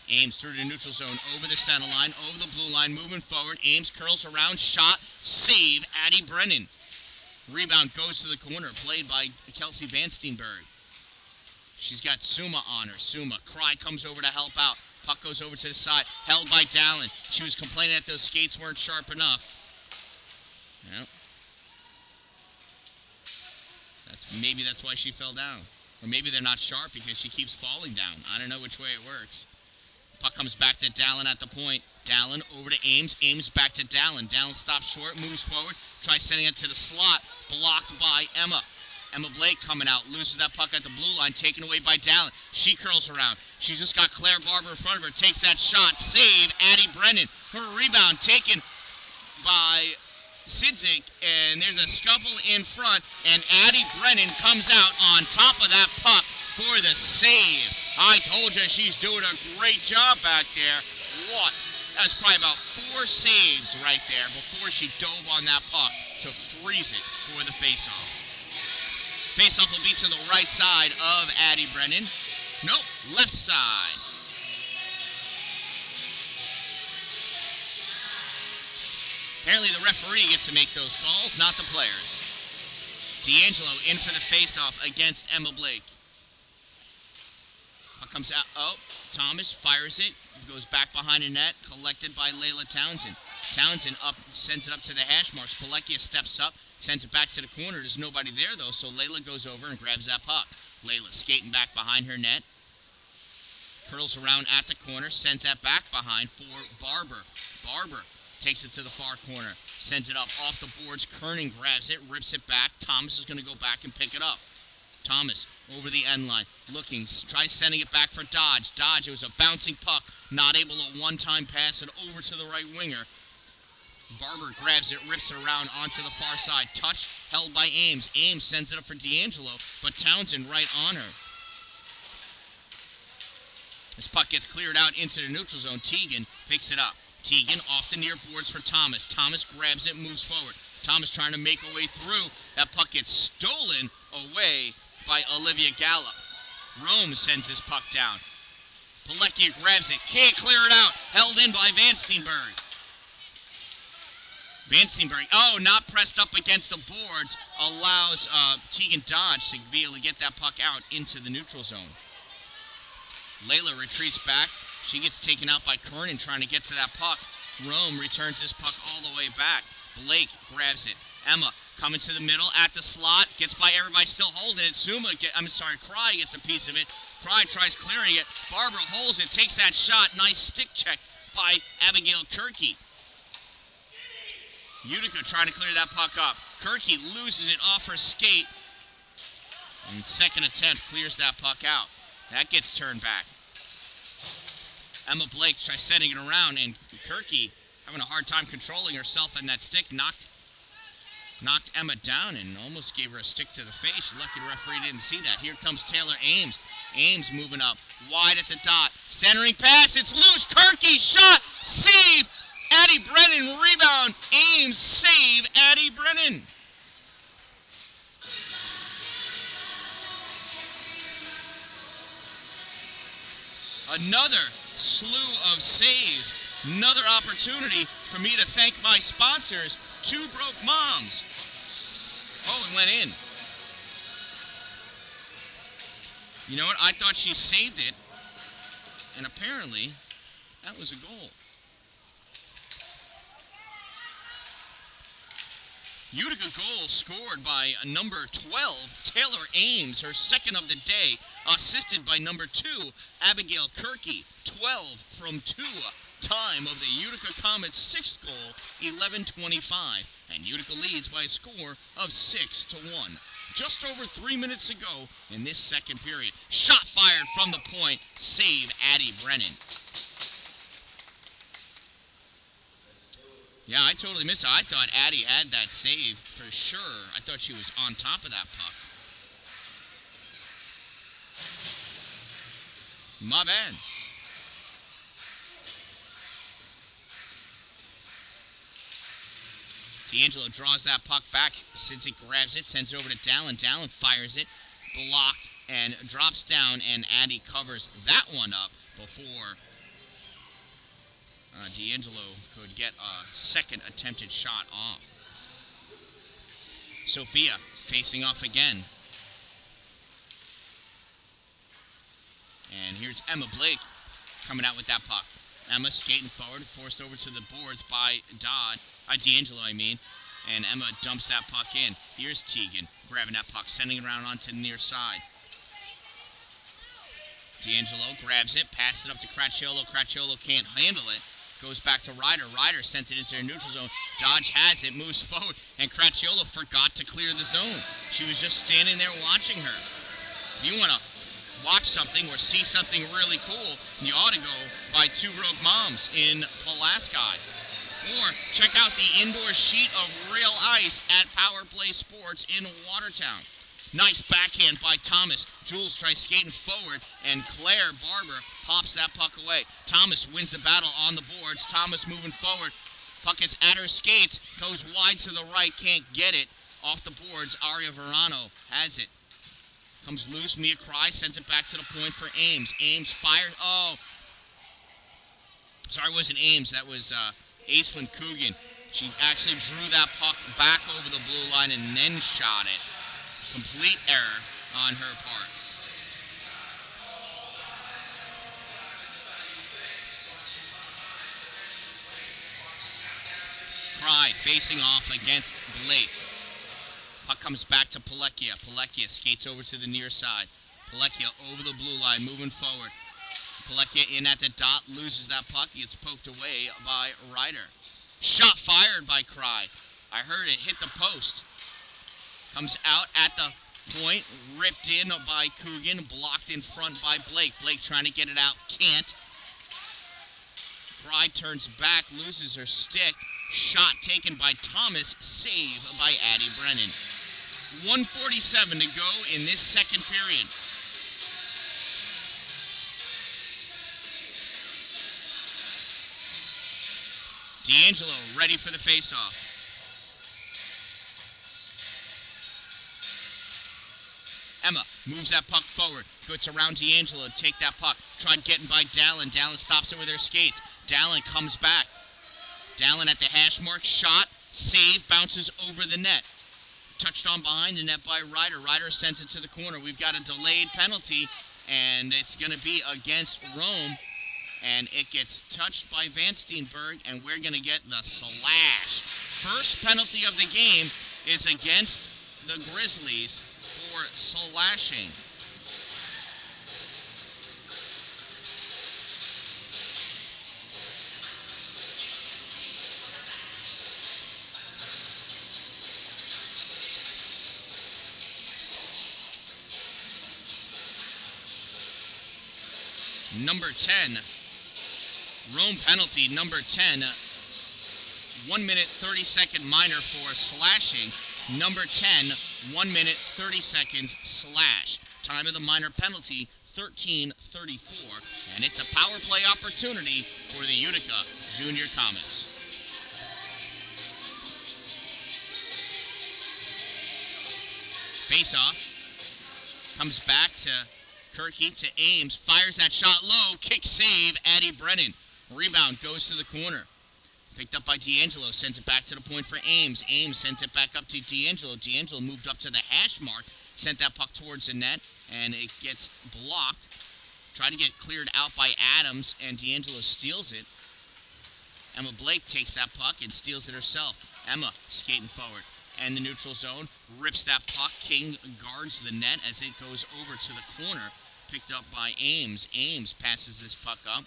Ames through the neutral zone, over the center line, over the blue line, moving forward. Ames curls around, shot, save, Addie Brennan. Rebound goes to the corner, played by Kelsey Van Steenberg. She's got Suma on her. Suma, Cry comes over to help out. Puck goes over to the side, held by Dalin. She was complaining that those skates weren't sharp enough. Yep. Maybe that's why she fell down. Or maybe they're not sharp because she keeps falling down. I don't know which way it works. Puck comes back to Dalin at the point. Dalin over to Ames. Ames back to Dalin. Dalin stops short, moves forward, tries sending it to the slot. Blocked by Emma. Emma Blake coming out, loses that puck at the blue line, taken away by Dalin. She curls around. She's just got Claire Barber in front of her, takes that shot. Save, Addie Brennan. Her rebound taken by Sidzik, and there's a scuffle in front, and Addie Brennan comes out on top of that puck for the save. I told you she's doing a great job back there. What? That was probably about 4 saves right there before she dove on that puck to freeze it for the faceoff. Faceoff will be to the right side of Addie Brennan. Nope, left side. Apparently the referee gets to make those calls, not the players. D'Angelo in for the faceoff against Emma Blake. Puck comes out. Oh, Thomas fires it. Goes back behind the net. Collected by Layla Townsend. Townsend up, sends it up to the hash marks. Palekia steps up, sends it back to the corner. There's nobody there, though, so Layla goes over and grabs that puck. Layla skating back behind her net. Curls around at the corner. Sends that back behind for Barber. Barber takes it to the far corner. Sends it up off the boards. Kernan grabs it, rips it back. Thomas is going to go back and pick it up. Thomas over the end line. Looking, tries sending it back for Dodge. Dodge, it was a bouncing puck. Not able to one-time pass it over to the right winger. Barber grabs it, rips it around onto the far side. Touch held by Ames. Ames sends it up for D'Angelo, but Townsend right on her. This puck gets cleared out into the neutral zone. Teagan picks it up. Teagan off the near boards for Thomas. Thomas grabs it, moves forward. Thomas trying to make a way through. That puck gets stolen away by Olivia Gallup. Rome sends his puck down. Palekia grabs it. Can't clear it out. Held in by Van Steenberg. Van Steenberg, not pressed up against the boards. Allows Teagan Dodge to be able to get that puck out into the neutral zone. Layla retreats back. She gets taken out by Kernan trying to get to that puck. Rome returns this puck all the way back. Blake grabs it. Emma coming to the middle at the slot. Gets by everybody still holding it. Cry gets a piece of it. Cry tries clearing it. Barbara holds it, takes that shot. Nice stick check by Abigail Kirky. Utica trying to clear that puck up. Kirky loses it off her skate. And second attempt clears that puck out. That gets turned back. Emma Blake tries sending it around, and Kirky having a hard time controlling herself, and that stick knocked Emma down and almost gave her a stick to the face. Lucky the referee didn't see that. Here comes Taylor Ames. Ames moving up, wide at the dot. Centering pass, it's loose. Kirky, shot, save. Addie Brennan, rebound. Ames, save. Addie Brennan. Another slew of saves. Another opportunity for me to thank my sponsors, Two Broke Moms. Oh, it went in. You know what? I thought she saved it, and apparently that was a goal. Utica goal scored by number 12, Taylor Ames, her second of the day, assisted by number 2, Abigail Kirky, 12 from 2. Time of the Utica Comets' 6th goal, 11:25, and Utica leads by a score of 6-1. Just over 3 minutes ago in this second period. Shot fired from the point, save Addie Brennan. Yeah, I totally missed it. I thought Addie had that save for sure. I thought she was on top of that puck. My bad. D'Angelo draws that puck back. Since it grabs it, sends it over to Dalin. Dalin fires it, blocked, and drops down, and Addie covers that one up before D'Angelo could get a second attempted shot off. Sophia facing off again. And here's Emma Blake coming out with that puck. Emma skating forward, forced over to the boards by D'Angelo, and Emma dumps that puck in. Here's Teagan grabbing that puck, sending it around onto the near side. D'Angelo grabs it, passes it up to Cracchiolo. Cracchiolo can't handle it. Goes back to Ryder. Ryder sends it into their neutral zone. Dodge has it, moves forward, and Cracchiolo forgot to clear the zone. She was just standing there watching her. If you want to watch something or see something really cool, you ought to go by Two Rogue Moms in Pulaski. Or check out the indoor sheet of real ice at Power Play Sports in Watertown. Nice backhand by Thomas. Jules tries skating forward, and Claire Barber pops that puck away. Thomas wins the battle on the boards. Thomas moving forward. Puck is at her skates. Goes wide to the right. Can't get it. Off the boards. Aria Verano has it. Comes loose. Mia Cry sends it back to the point for Ames. Ames fires. Oh. Sorry, it wasn't Ames. That was Aislinn Coogan. She actually drew that puck back over the blue line and then shot it. Complete error on her part. Cry facing off against Blake. Puck comes back to Palekia. Palekia skates over to the near side. Palekia over the blue line, moving forward. Palekia in at the dot, loses that puck. Gets poked away by Ryder. Shot fired by Cry. I heard it hit the post. Comes out at the point, ripped in by Coogan, blocked in front by Blake. Blake trying to get it out, can't. Cry turns back, loses her stick. Shot taken by Thomas, save by Addie Brennan. 1:47 to go in this second period. D'Angelo ready for the faceoff. Emma moves that puck forward. Goes around D'Angelo to take that puck. Tried getting by Dalin. Dalin stops it with her skates. Dalin comes back. Dalin at the hash mark. Shot. Save. Bounces over the net. Touched on behind the net by Ryder. Ryder sends it to the corner. We've got a delayed penalty, and it's going to be against Rome. And it gets touched by Van Steenberg, and we're going to get the slash. First penalty of the game is against the Grizzlies for slashing. Number 10, Rome penalty, number 10, 1 minute 30 second minor for slashing. Number 10, 1 minute 30 seconds slash. Time of the minor penalty, 13:34, and it's a power play opportunity for the Utica Junior Comets. Face off, comes back to Kirky to Ames, fires that shot low, kick save, Addie Brennan. Rebound goes to the corner. Picked up by D'Angelo, sends it back to the point for Ames. Ames sends it back up to D'Angelo. D'Angelo moved up to the hash mark, sent that puck towards the net, and it gets blocked. Tried to get cleared out by Adams, and D'Angelo steals it. Emma Blake takes that puck and steals it herself. Emma skating forward. And the neutral zone, rips that puck. King guards the net as it goes over to the corner. Picked up by Ames. Ames passes this puck up.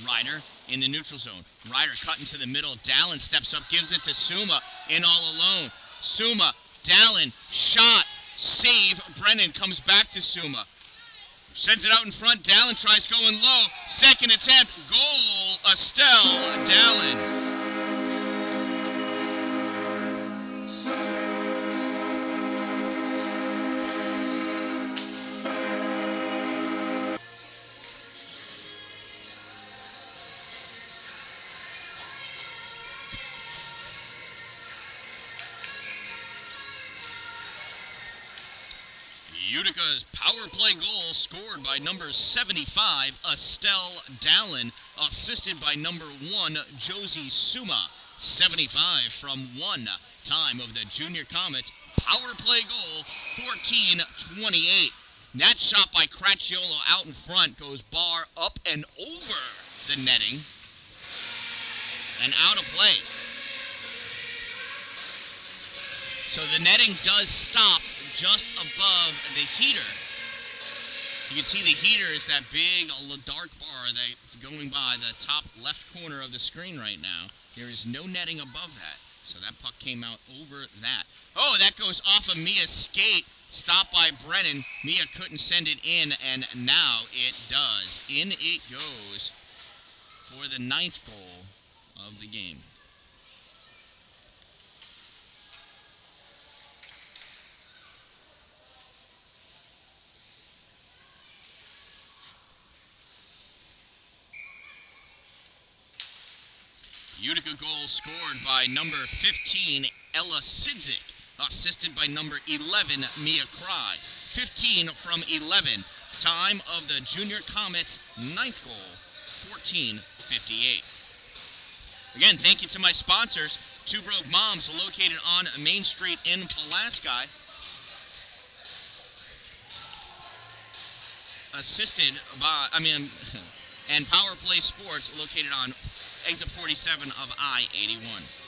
Ryder in the neutral zone. Ryder cutting to the middle. Dalin steps up, gives it to Suma in all alone. Suma, Dalin, shot, save. Brennan comes back to Suma. Sends it out in front. Dalin tries going low. Second attempt. Goal, Estelle Dalin. Utica's power play goal scored by number 75, Estelle Dalin, assisted by number 1, Josie Suma. 75 from 1. Time of the Junior Comets. Power play goal, 14:28. That shot by Cracchiolo out in front goes bar up and over the netting. And out of play. So the netting does stop just above the heater. You can see the heater is that big dark bar that's going by the top left corner of the screen right now. There is no netting above that. So that puck came out over that. Oh, that goes off of Mia's skate. Stopped by Brennan. Mia couldn't send it in, and now it does. In it goes for the 9th goal of the game. Utica goal scored by number 15, Ella Sidzik. Assisted by number 11, Mia Cry. 15 from 11. Time of the Junior Comets' 9th goal, 14:58. Again, thank you to my sponsors, Two Broke Moms, located on Main Street in Pulaski. Assisted by, and Power Play Sports, located on exit 47 of I-81.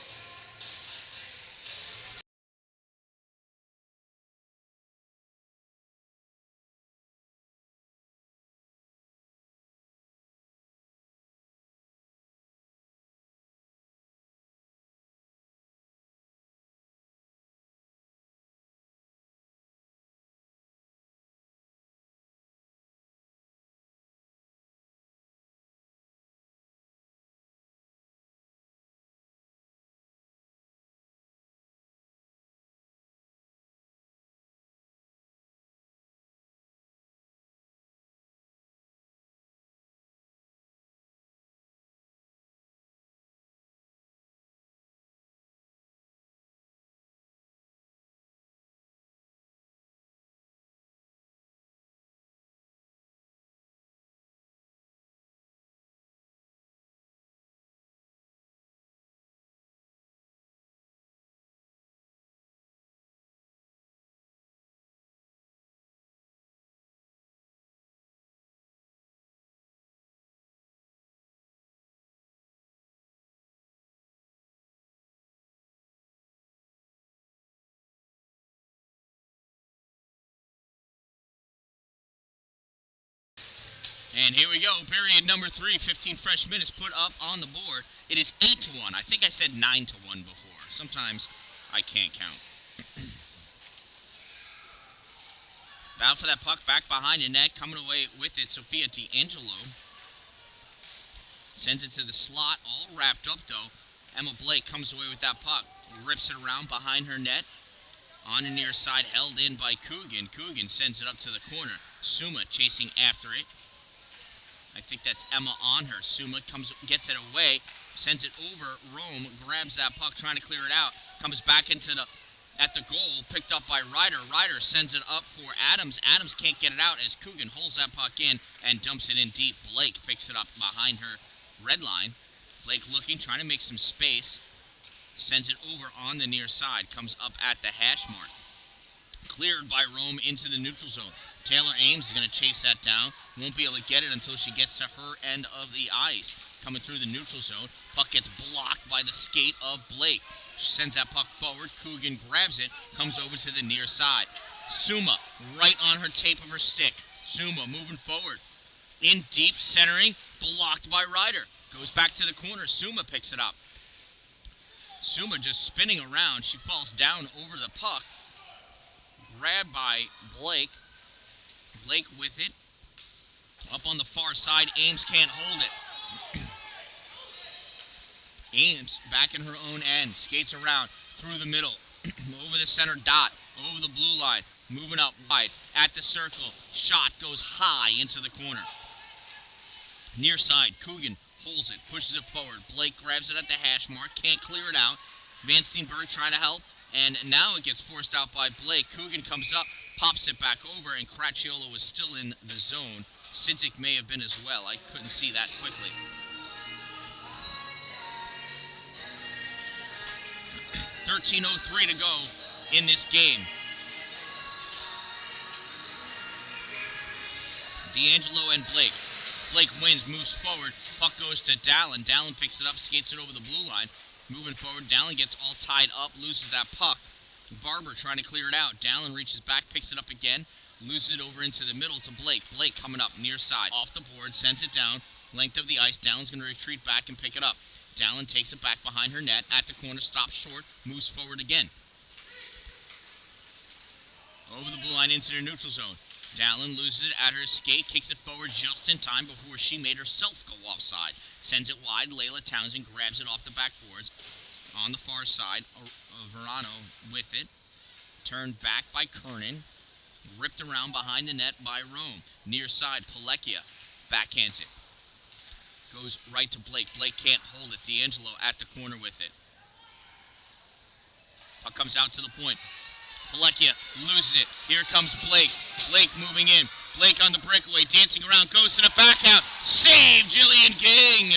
And here we go, period number 3, 15 fresh minutes put up on the board. It is 8-1. I think I said 9-1 before. Sometimes I can't count. Battle for that puck back behind the net. Coming away with it, Sophia D'Angelo. Sends it to the slot, all wrapped up though. Emma Blake comes away with that puck. Rips it around behind her net. On the near side, held in by Coogan. Coogan sends it up to the corner. Suma chasing after it. I think that's Emma on her. Suma gets it away, sends it over. Rome grabs that puck, trying to clear it out. Comes back at the goal, picked up by Ryder. Ryder sends it up for Adams. Adams can't get it out as Coogan holds that puck in and dumps it in deep. Blake picks it up behind her red line. Blake looking, trying to make some space. Sends it over on the near side. Comes up at the hash mark. Cleared by Rome into the neutral zone. Taylor Ames is going to chase that down. Won't be able to get it until she gets to her end of the ice. Coming through the neutral zone. Puck gets blocked by the skate of Blake. She sends that puck forward. Coogan grabs it. Comes over to the near side. Suma right on her tape of her stick. Suma moving forward. In deep, centering. Blocked by Ryder. Goes back to the corner. Suma picks it up. Suma just spinning around. She falls down over the puck. Grabbed by Blake. Blake with it. Up on the far side. Ames can't hold it. Ames back in her own end. Skates around through the middle. Over the center dot. Over the blue line. Moving up wide. At the circle. Shot goes high into the corner. Near side. Coogan holds it. Pushes it forward. Blake grabs it at the hash mark. Can't clear it out. Van Steenberg trying to help. And now it gets forced out by Blake. Coogan comes up, pops it back over, and Cracciolo was still in the zone. Sidzik may have been as well. I couldn't see that quickly. 13:03 to go in this game. D'Angelo and Blake. Blake wins, moves forward. Puck goes to Dallin. Dallin picks it up, skates it over the blue line. Moving forward, Dallin gets all tied up, loses that puck. Barber trying to clear it out. Dallin reaches back, picks it up again. Loses it over into the middle to Blake. Blake coming up near side. Off the board, sends it down. Length of the ice. Dallin's going to retreat back and pick it up. Dallin takes it back behind her net. At the corner, stops short. Moves forward again. Over the blue line into the neutral zone. Dallin loses it at her skate. Kicks it forward just in time before she made herself go offside. Sends it wide. Layla Townsend grabs it off the backboards. On the far side, Verano with it. Turned back by Kernan. Ripped around behind the net by Rome. Near side, Palekia backhands it. Goes right to Blake. Blake can't hold it. D'Angelo at the corner with it. Puck comes out to the point. Palekia loses it. Here comes Blake. Blake moving in. Blake on the breakaway, dancing around, goes to the backhand. Save, Jillian King.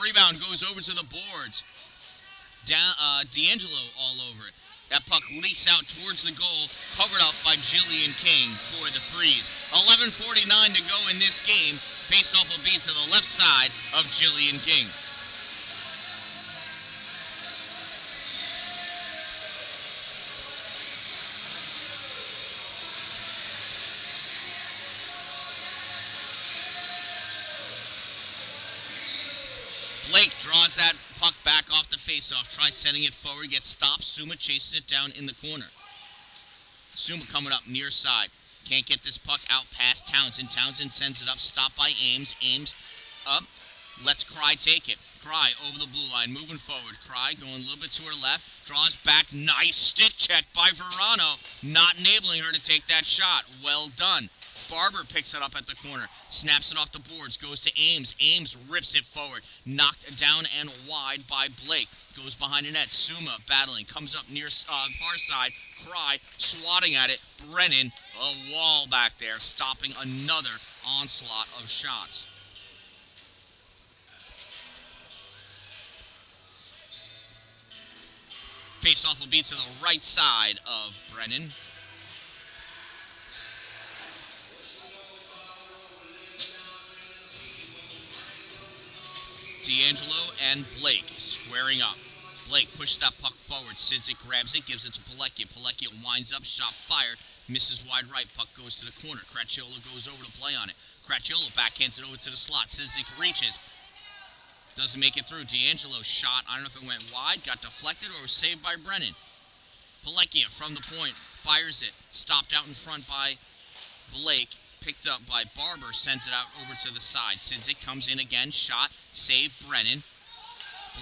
Rebound goes over to the boards. D'Angelo all over it. That puck leaks out towards the goal, covered up by Jillian King for the Freeze. 11:49 to go in this game. Face-off will be to the left side of Jillian King. Blake draws that puck back off the faceoff, tries sending it forward, gets stopped. Suma chases it down in the corner. Suma coming up near side. Can't get this puck out past Townsend. Townsend sends it up, stopped by Ames. Ames up, lets Cry take it. Cry over the blue line, moving forward. Cry going a little bit to her left, draws back. Nice stick check by Verano, not enabling her to take that shot. Well done. Barber picks it up at the corner, snaps it off the boards, goes to Ames. Ames rips it forward, knocked down and wide by Blake. Goes behind the net. Suma battling, comes up near far side. Cry swatting at it. Brennan, a wall back there, stopping another onslaught of shots. Face-off will be to the right side of Brennan. D'Angelo and Blake squaring up. Blake pushes that puck forward. Sidzik grabs it, gives it to Palekia. Palekia winds up, shot fired, misses wide right. Puck goes to the corner. Cracchiolo goes over to play on it. Cracchiolo backhands it over to the slot. Sidzik reaches. Doesn't make it through. D'Angelo shot. I don't know if it went wide, got deflected, or was saved by Brennan. Palekia from the point fires it. Stopped out in front by Blake. Picked up by Barber, sends it out over to the side. Sidzik comes in again, shot, save Brennan.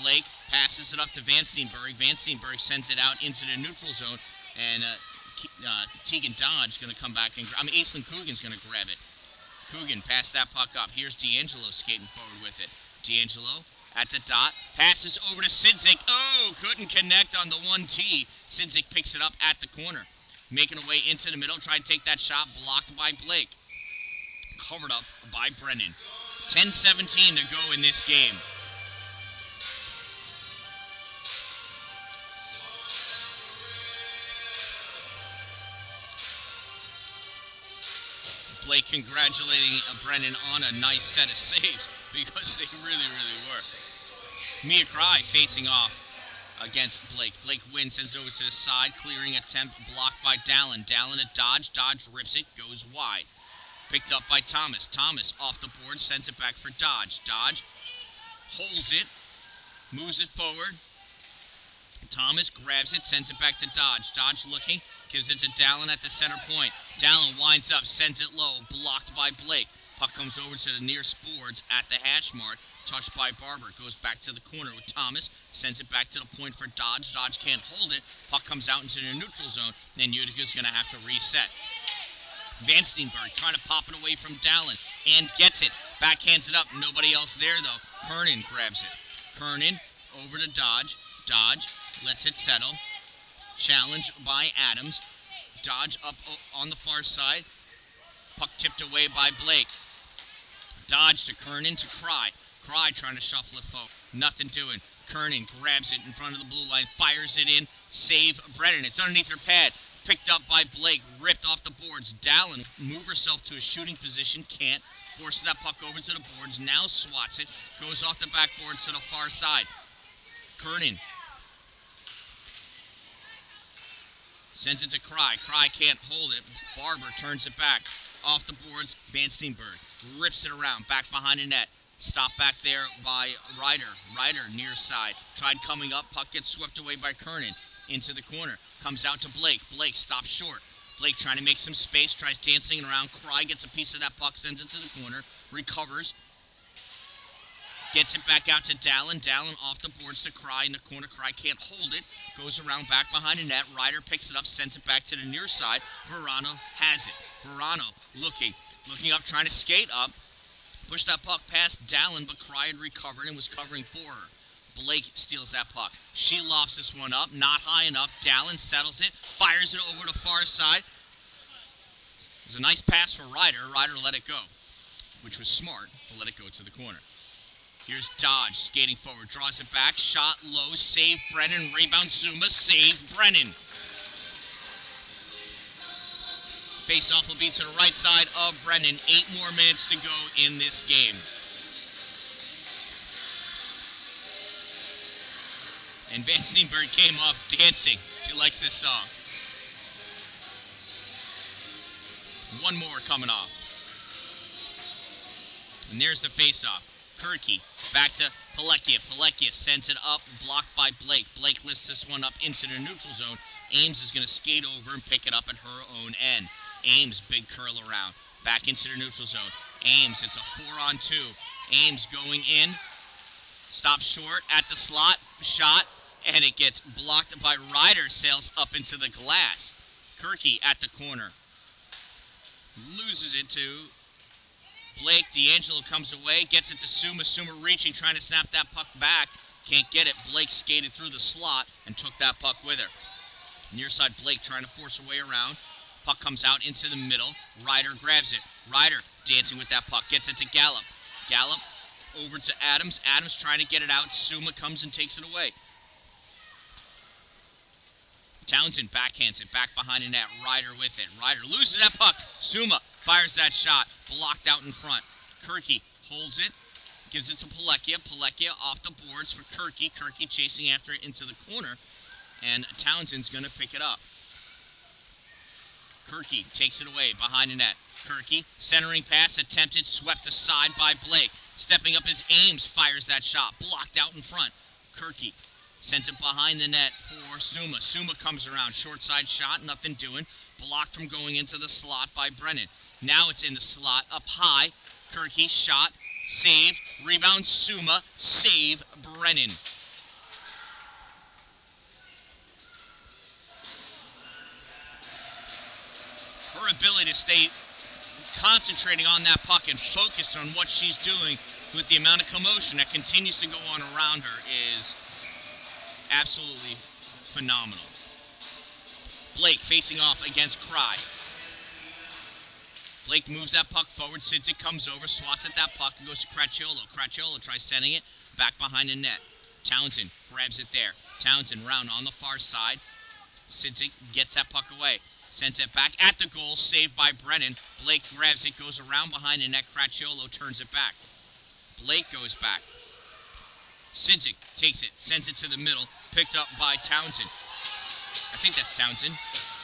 Blake passes it up to Van Steenberg. Van Steenberg sends it out into the neutral zone, and Tegan Dodge going to come back and Aislinn Coogan's going to grab it. Coogan passed that puck up. Here's D'Angelo skating forward with it. D'Angelo at the dot, passes over to Sidzik. Oh, couldn't connect on the 1T. Sidzik picks it up at the corner. Making a way into the middle, tried to take that shot, blocked by Blake. Covered up by Brennan. 10:17 to go in this game. Blake congratulating Brennan on a nice set of saves because they really, really were. Mia Cry facing off against Blake. Blake wins, sends it over to the side, clearing attempt, blocked by Dalin. Dalin at Dodge. Dodge rips it, goes wide. Picked up by Thomas. Thomas off the board, sends it back for Dodge. Dodge holds it, moves it forward. Thomas grabs it, sends it back to Dodge. Dodge looking, gives it to Dalin at the center point. Dalin winds up, sends it low, blocked by Blake. Puck comes over to the near boards at the hash mark. Touched by Barber, goes back to the corner with Thomas, sends it back to the point for Dodge. Dodge can't hold it. Puck comes out into the neutral zone, and Utica's going to have to reset. Van Steenberg trying to pop it away from Dalin, and gets it. Backhands it up. Nobody else there, though. Kernan grabs it. Kernan over to Dodge. Dodge lets it settle. Challenge by Adams. Dodge up on the far side. Puck tipped away by Blake. Dodge to Kernan to Cry. Cry trying to shuffle it forward. Nothing doing. Kernan grabs it in front of the blue line. Fires it in. Save Brennan. It's underneath her pad. Picked up by Blake. Ripped off the boards. Dalin move herself to a shooting position. Can't. Forces that puck over to the boards. Now swats it. Goes off the backboards to the far side. Kernan Sends it to Cry. Cry can't hold it. Barber turns it back. Off the boards, Van Steenberg rips it around. Back behind the net. Stop back there by Ryder. Ryder near side. Tried coming up. Puck gets swept away by Kernan. Into the corner. Comes out to Blake. Blake stops short. Blake trying to make some space. Tries dancing around. Cry gets a piece of that puck. Sends it to the corner. Recovers. Gets it back out to Dalin. Dalin off the boards to Cry in the corner. Cry can't hold it. Goes around back behind the net. Ryder picks it up, sends it back to the near side. Verano has it. Verano looking up, trying to skate up. Pushed that puck past Dalin, but Cry had recovered and was covering for her. Blake steals that puck. She lofts this one up, not high enough. Dalin settles it, fires it over the far side. It was a nice pass for Ryder. Ryder let it go, which was smart to let it go to the corner. Here's Dodge skating forward, draws it back, shot low, save Brennan, rebound Zuma, save Brennan. Face-off will be to the right side of Brennan. 8 more minutes to go in this game. And Van Steenberg came off dancing. She likes this song. One more coming off. And there's the face-off. Kirky back to Palekia. Palekia sends it up, blocked by Blake. Blake lifts this one up into the neutral zone. Ames is going to skate over and pick it up at her own end. Ames, big curl around. Back into the neutral zone. Ames, it's a 4-on-2. Ames going in. Stops short at the slot. Shot. And it gets blocked by Ryder. Sails up into the glass. Kirky at the corner. Loses it to Blake. D'Angelo comes away. Gets it to Suma. Suma reaching. Trying to snap that puck back. Can't get it. Blake skated through the slot and took that puck with her. Near side Blake trying to force her way around. Puck comes out into the middle. Ryder grabs it. Ryder dancing with that puck. Gets it to Gallup. Gallup over to Adams. Adams trying to get it out. Suma comes and takes it away. Townsend backhands it back behind the net. Ryder with it. Ryder loses that puck. Suma fires that shot. Blocked out in front. Kirky holds it. Gives it to Palekia. Palekia off the boards for Kirky. Kirky chasing after it into the corner. And Townsend's going to pick it up. Kirky takes it away behind the net. Kirky, centering pass attempted, swept aside by Blake. Stepping up his Ames, fires that shot. Blocked out in front. Kirky sends it behind the net for Suma. Suma comes around. Short side shot, nothing doing. Blocked from going into the slot by Brennan. Now it's in the slot, up high. Kirky shot, save, rebound Suma, save Brennan. Her ability to stay concentrating on that puck and focused on what she's doing with the amount of commotion that continues to go on around her is absolutely phenomenal. Blake facing off against Cry. Blake moves that puck forward. Sidzik comes over, swats at that puck, and goes to Cracciolo. Cracciolo tries sending it back behind the net. Townsend grabs it there. Townsend round on the far side. Sidzik gets that puck away. Sends it back at the goal, saved by Brennan. Blake grabs it, goes around behind the net. Cracciolo turns it back. Blake goes back. Sidzik takes it, sends it to the middle, picked up by Townsend. I think that's Townsend.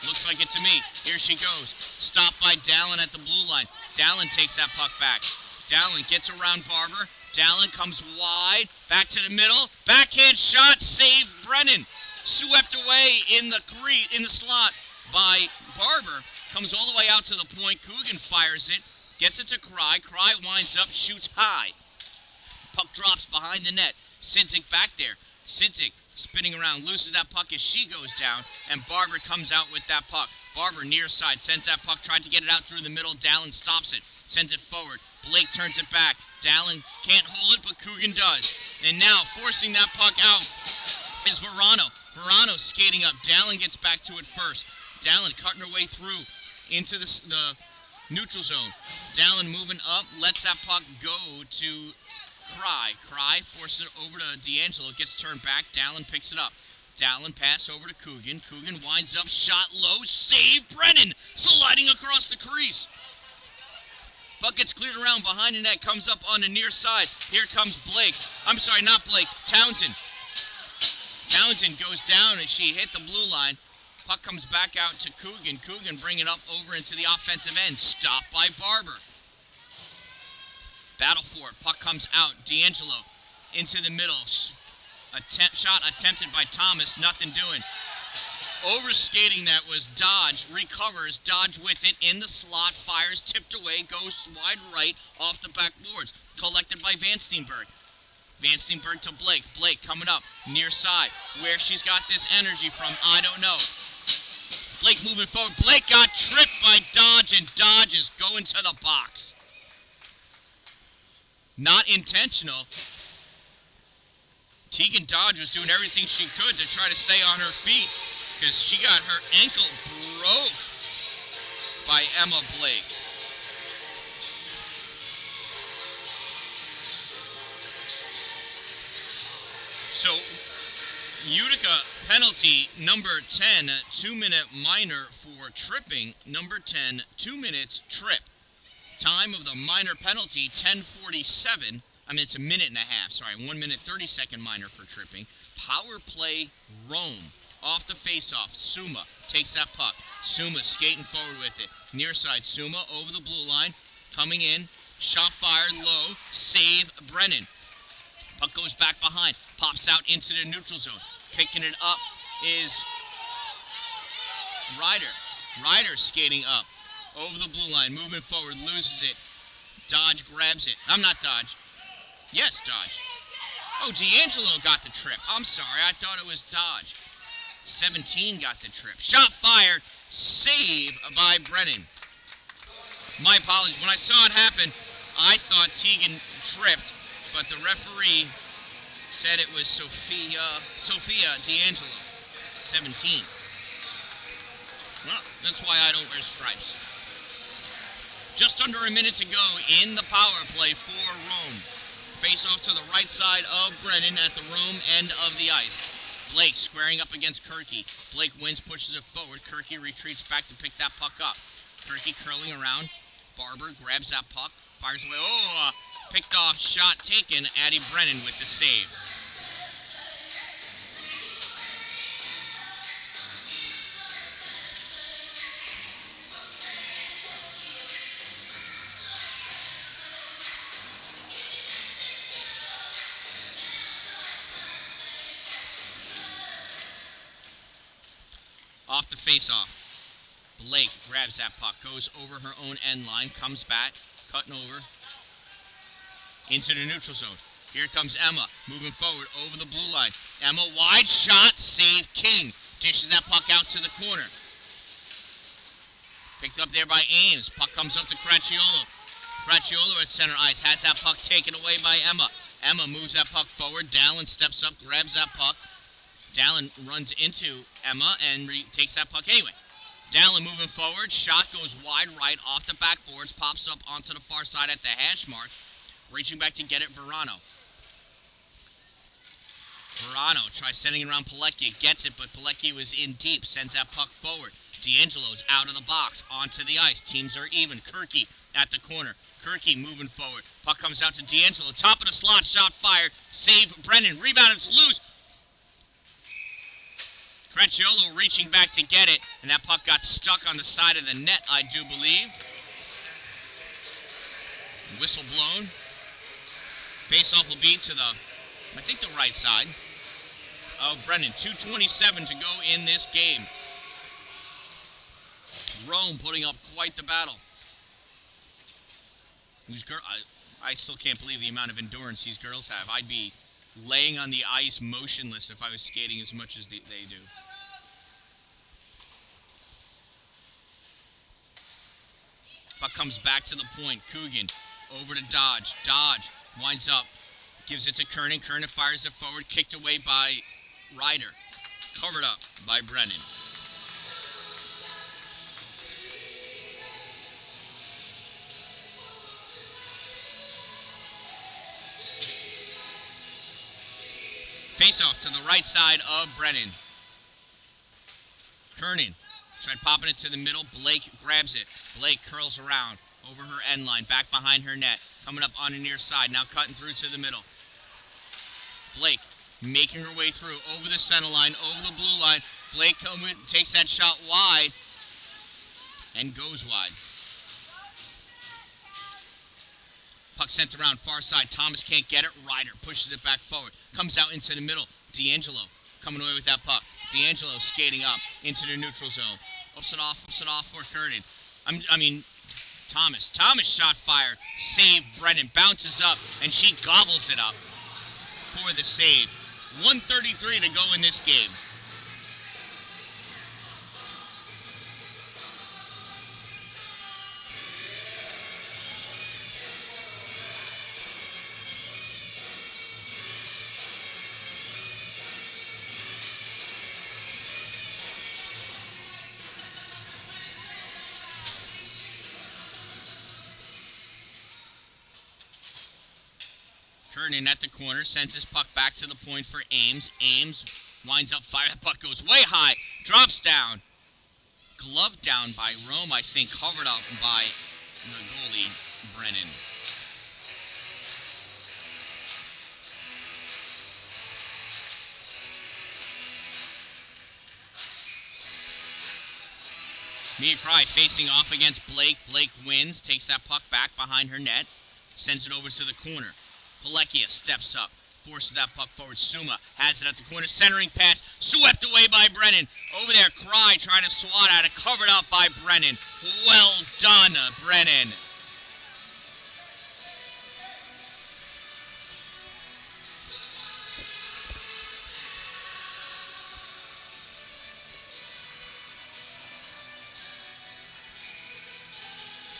Looks like it to me. Here she goes. Stopped by Dalin at the blue line. Dalin takes that puck back. Dalin gets around Barber. Dalin comes wide, back to the middle. Backhand shot, save Brennan. Swept away in the slot by Barber. Comes all the way out to the point. Coogan fires it. Gets it to Cry. Cry winds up, shoots high. Puck drops behind the net. Sidzik back there. Sidzik spinning around, loses that puck as she goes down, and Barber comes out with that puck. Barber near side, sends that puck, tried to get it out through the middle. Dalin stops it, sends it forward. Blake turns it back. Dalin can't hold it, but Coogan does. And now, forcing that puck out is Verano. Verano skating up. Dalin gets back to it first. Dalin cutting her way through into the neutral zone. Dalin moving up, lets that puck go to Cry. Cry forces it over to D'Angelo, gets turned back. Dalin picks it up. Dalin pass over to Coogan. Coogan winds up, shot low, save Brennan, sliding across the crease. Puck gets cleared around behind the net, comes up on the near side. Here comes Blake. I'm sorry, not Blake, Townsend. Townsend goes down and she hit the blue line. Puck comes back out to Coogan. Coogan bringing it up over into the offensive end. Stopped by Barber. Battle for it. Puck comes out. D'Angelo into the middle. Shot attempted by Thomas. Nothing doing. Overskating that was Dodge. Recovers. Dodge with it in the slot. Fires. Tipped away. Goes wide right off the backboards. Collected by Van Steenberg. Van Steenberg to Blake. Blake coming up near side. Where she's got this energy from, I don't know. Blake moving forward. Blake got tripped by Dodge, and Dodge is going to the box. Not intentional. Tegan Dodge was doing everything she could to try to stay on her feet because she got her ankle broke by Emma Blake. So, Utica penalty, number 10, 2-minute minor for tripping. Number 10, 2 minutes trip. Time of the minor penalty, 10:47. I mean, it's a minute and a half. Sorry, 1 minute, 30-second minor for tripping. Power play, Rome. Off the face-off, Suma takes that puck. Suma skating forward with it. Near side, Suma over the blue line. Coming in, shot fired low, save Brennan. Puck goes back behind, pops out into the neutral zone. Picking it up is Ryder. Ryder skating up over the blue line, moving forward, loses it. Dodge grabs it. I'm not Dodge. Yes, Dodge. Oh, D'Angelo got the trip. I'm sorry, I thought it was Dodge. 17 got the trip. Shot fired, save by Brennan. My apologies. When I saw it happen, I thought Tegan tripped. But the referee said it was Sophia D'Angelo, 17. Well, that's why I don't wear stripes. Just under a minute to go in the power play for Rome. Face off to the right side of Brennan at the Rome end of the ice. Blake squaring up against Kirky. Blake wins, pushes it forward. Kirky retreats back to pick that puck up. Kirky curling around. Barber grabs that puck, fires away. Picked off, shot taken. Addie Brennan with the save. Off the face-off. Blake grabs that puck, goes over her own end line, comes back, cutting over into the neutral zone. Here comes Emma, moving forward over the blue line. Emma, wide shot, save King. Dishes that puck out to the corner. Picked up there by Ames. Puck comes up to Cracchiolo. Cracchiolo at center ice, has that puck taken away by Emma. Emma moves that puck forward. Dan-Dalin steps up, grabs that puck. Dan-Dalin runs into Emma and takes that puck anyway. Dan-Dalin moving forward. Shot goes wide right off the backboards. Pops up onto the far side at the hash mark. Reaching back to get it, Verano. Verano tries sending it around Pilecki. Gets it, but Pilecki was in deep. Sends that puck forward. D'Angelo's out of the box. Onto the ice. Teams are even. Kirky at the corner. Kirky moving forward. Puck comes out to D'Angelo. Top of the slot. Shot fired. Save Brennan. Rebound. It's loose. Cracchiolo reaching back to get it. And that puck got stuck on the side of the net, I do believe. Whistle blown. Face-off will be to the, I think, the right side of Brennan. 2:27 to go in this game. Rome putting up quite the battle. I still can't believe the amount of endurance these girls have. I'd be laying on the ice motionless if I was skating as much as they do. Puck comes back to the point. Coogan over to Dodge. Dodge winds up, gives it to Kernan. Kernan fires it forward, kicked away by Ryder. Covered up by Brennan. Face-off to the right side of Brennan. Kernan tried popping it to the middle. Blake grabs it. Blake curls around over her end line, back behind her net. Coming up on the near side, now cutting through to the middle. Blake making her way through, over the center line, over the blue line, Blake takes that shot wide and goes wide. Puck sent around far side. Thomas can't get it. Ryder pushes it back forward. Comes out into the middle. D'Angelo coming away with that puck. D'Angelo skating up into the neutral zone. Ups and off for Curtin. Thomas. Thomas shot fired. Save Brennan. Bounces up, and she gobbles it up for the save. 1:33 to go in this game. Kernan at the corner, sends his puck back to the point for Ames. Ames winds up, fire. The puck goes way high, drops down. Gloved down by Rome, I think, covered up by the goalie, Brennan. Mia Cry facing off against Blake. Blake wins, takes that puck back behind her net, sends it over to the corner. Palekia steps up, forces that puck forward. Suma has it at the corner, centering pass, swept away by Brennan. Over there, Cry trying to swat at it, covered up by Brennan. Well done, Brennan.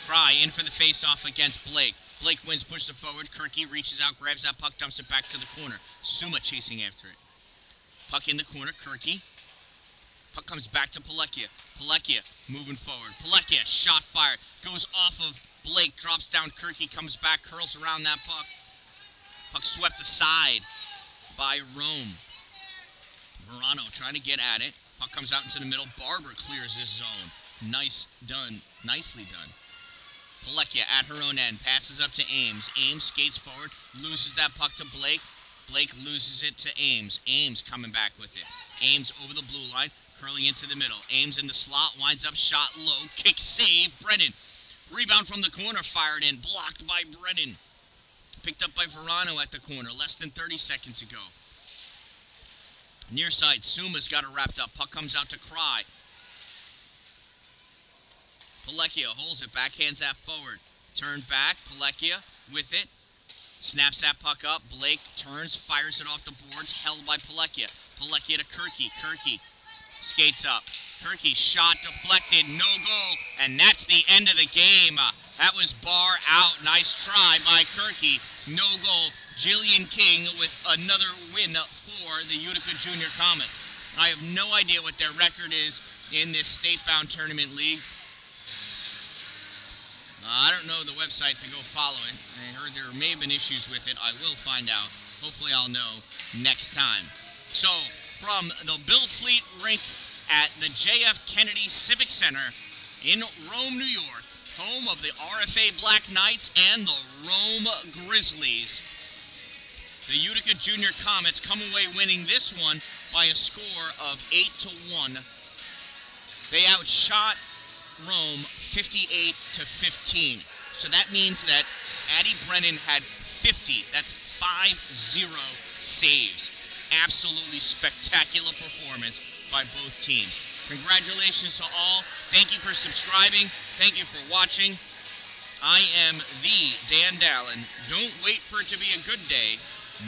Cry in for the face-off against Blake. Blake wins, pushes it forward. Kirky reaches out, grabs that puck, dumps it back to the corner. Suma chasing after it. Puck in the corner, Kirky. Puck comes back to Palekia. Palekia moving forward. Palekia, shot fired. Goes off of Blake, drops down Kirky, comes back, curls around that puck. Puck swept aside by Rome. Verano trying to get at it. Puck comes out into the middle. Barber clears his zone. Nicely done. Palekia at her own end, passes up to Ames. Ames skates forward, loses that puck to Blake. Blake loses it to Ames. Ames coming back with it. Ames over the blue line, curling into the middle. Ames in the slot, winds up, shot low, kick save, Brennan. Rebound from the corner, fired in, blocked by Brennan. Picked up by Verano at the corner, less than 30 seconds ago. Near side, Suma's got it wrapped up. Puck comes out to Cry. Palekia holds it, backhands that forward. Turned back, Palekia with it. Snaps that puck up. Blake turns, fires it off the boards, held by Palekia. Palekia to Kirky. Kirky skates up. Kirky shot deflected, no goal, and that's the end of the game. That was bar out. Nice try by Kirky. No goal. Jillian King with another win for the Utica Junior Comets. I have no idea what their record is in this state-bound tournament league. I don't know the website to go follow it. I heard there may have been issues with it. I will find out. Hopefully I'll know next time. So, from the Bill Fleet rink at the J.F. Kennedy Civic Center in Rome, New York, home of the RFA Black Knights and the Rome Grizzlies, the Utica Junior Comets come away winning this one by a score of 8-1. They outshot Rome 58-15. So that means that Addie Brennan had 50. That's 50 saves. Absolutely spectacular performance by both teams. Congratulations to all. Thank you for subscribing. Thank you for watching. I am the Dan-Dalin. Don't wait for it to be a good day.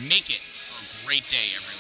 Make it a great day, everyone.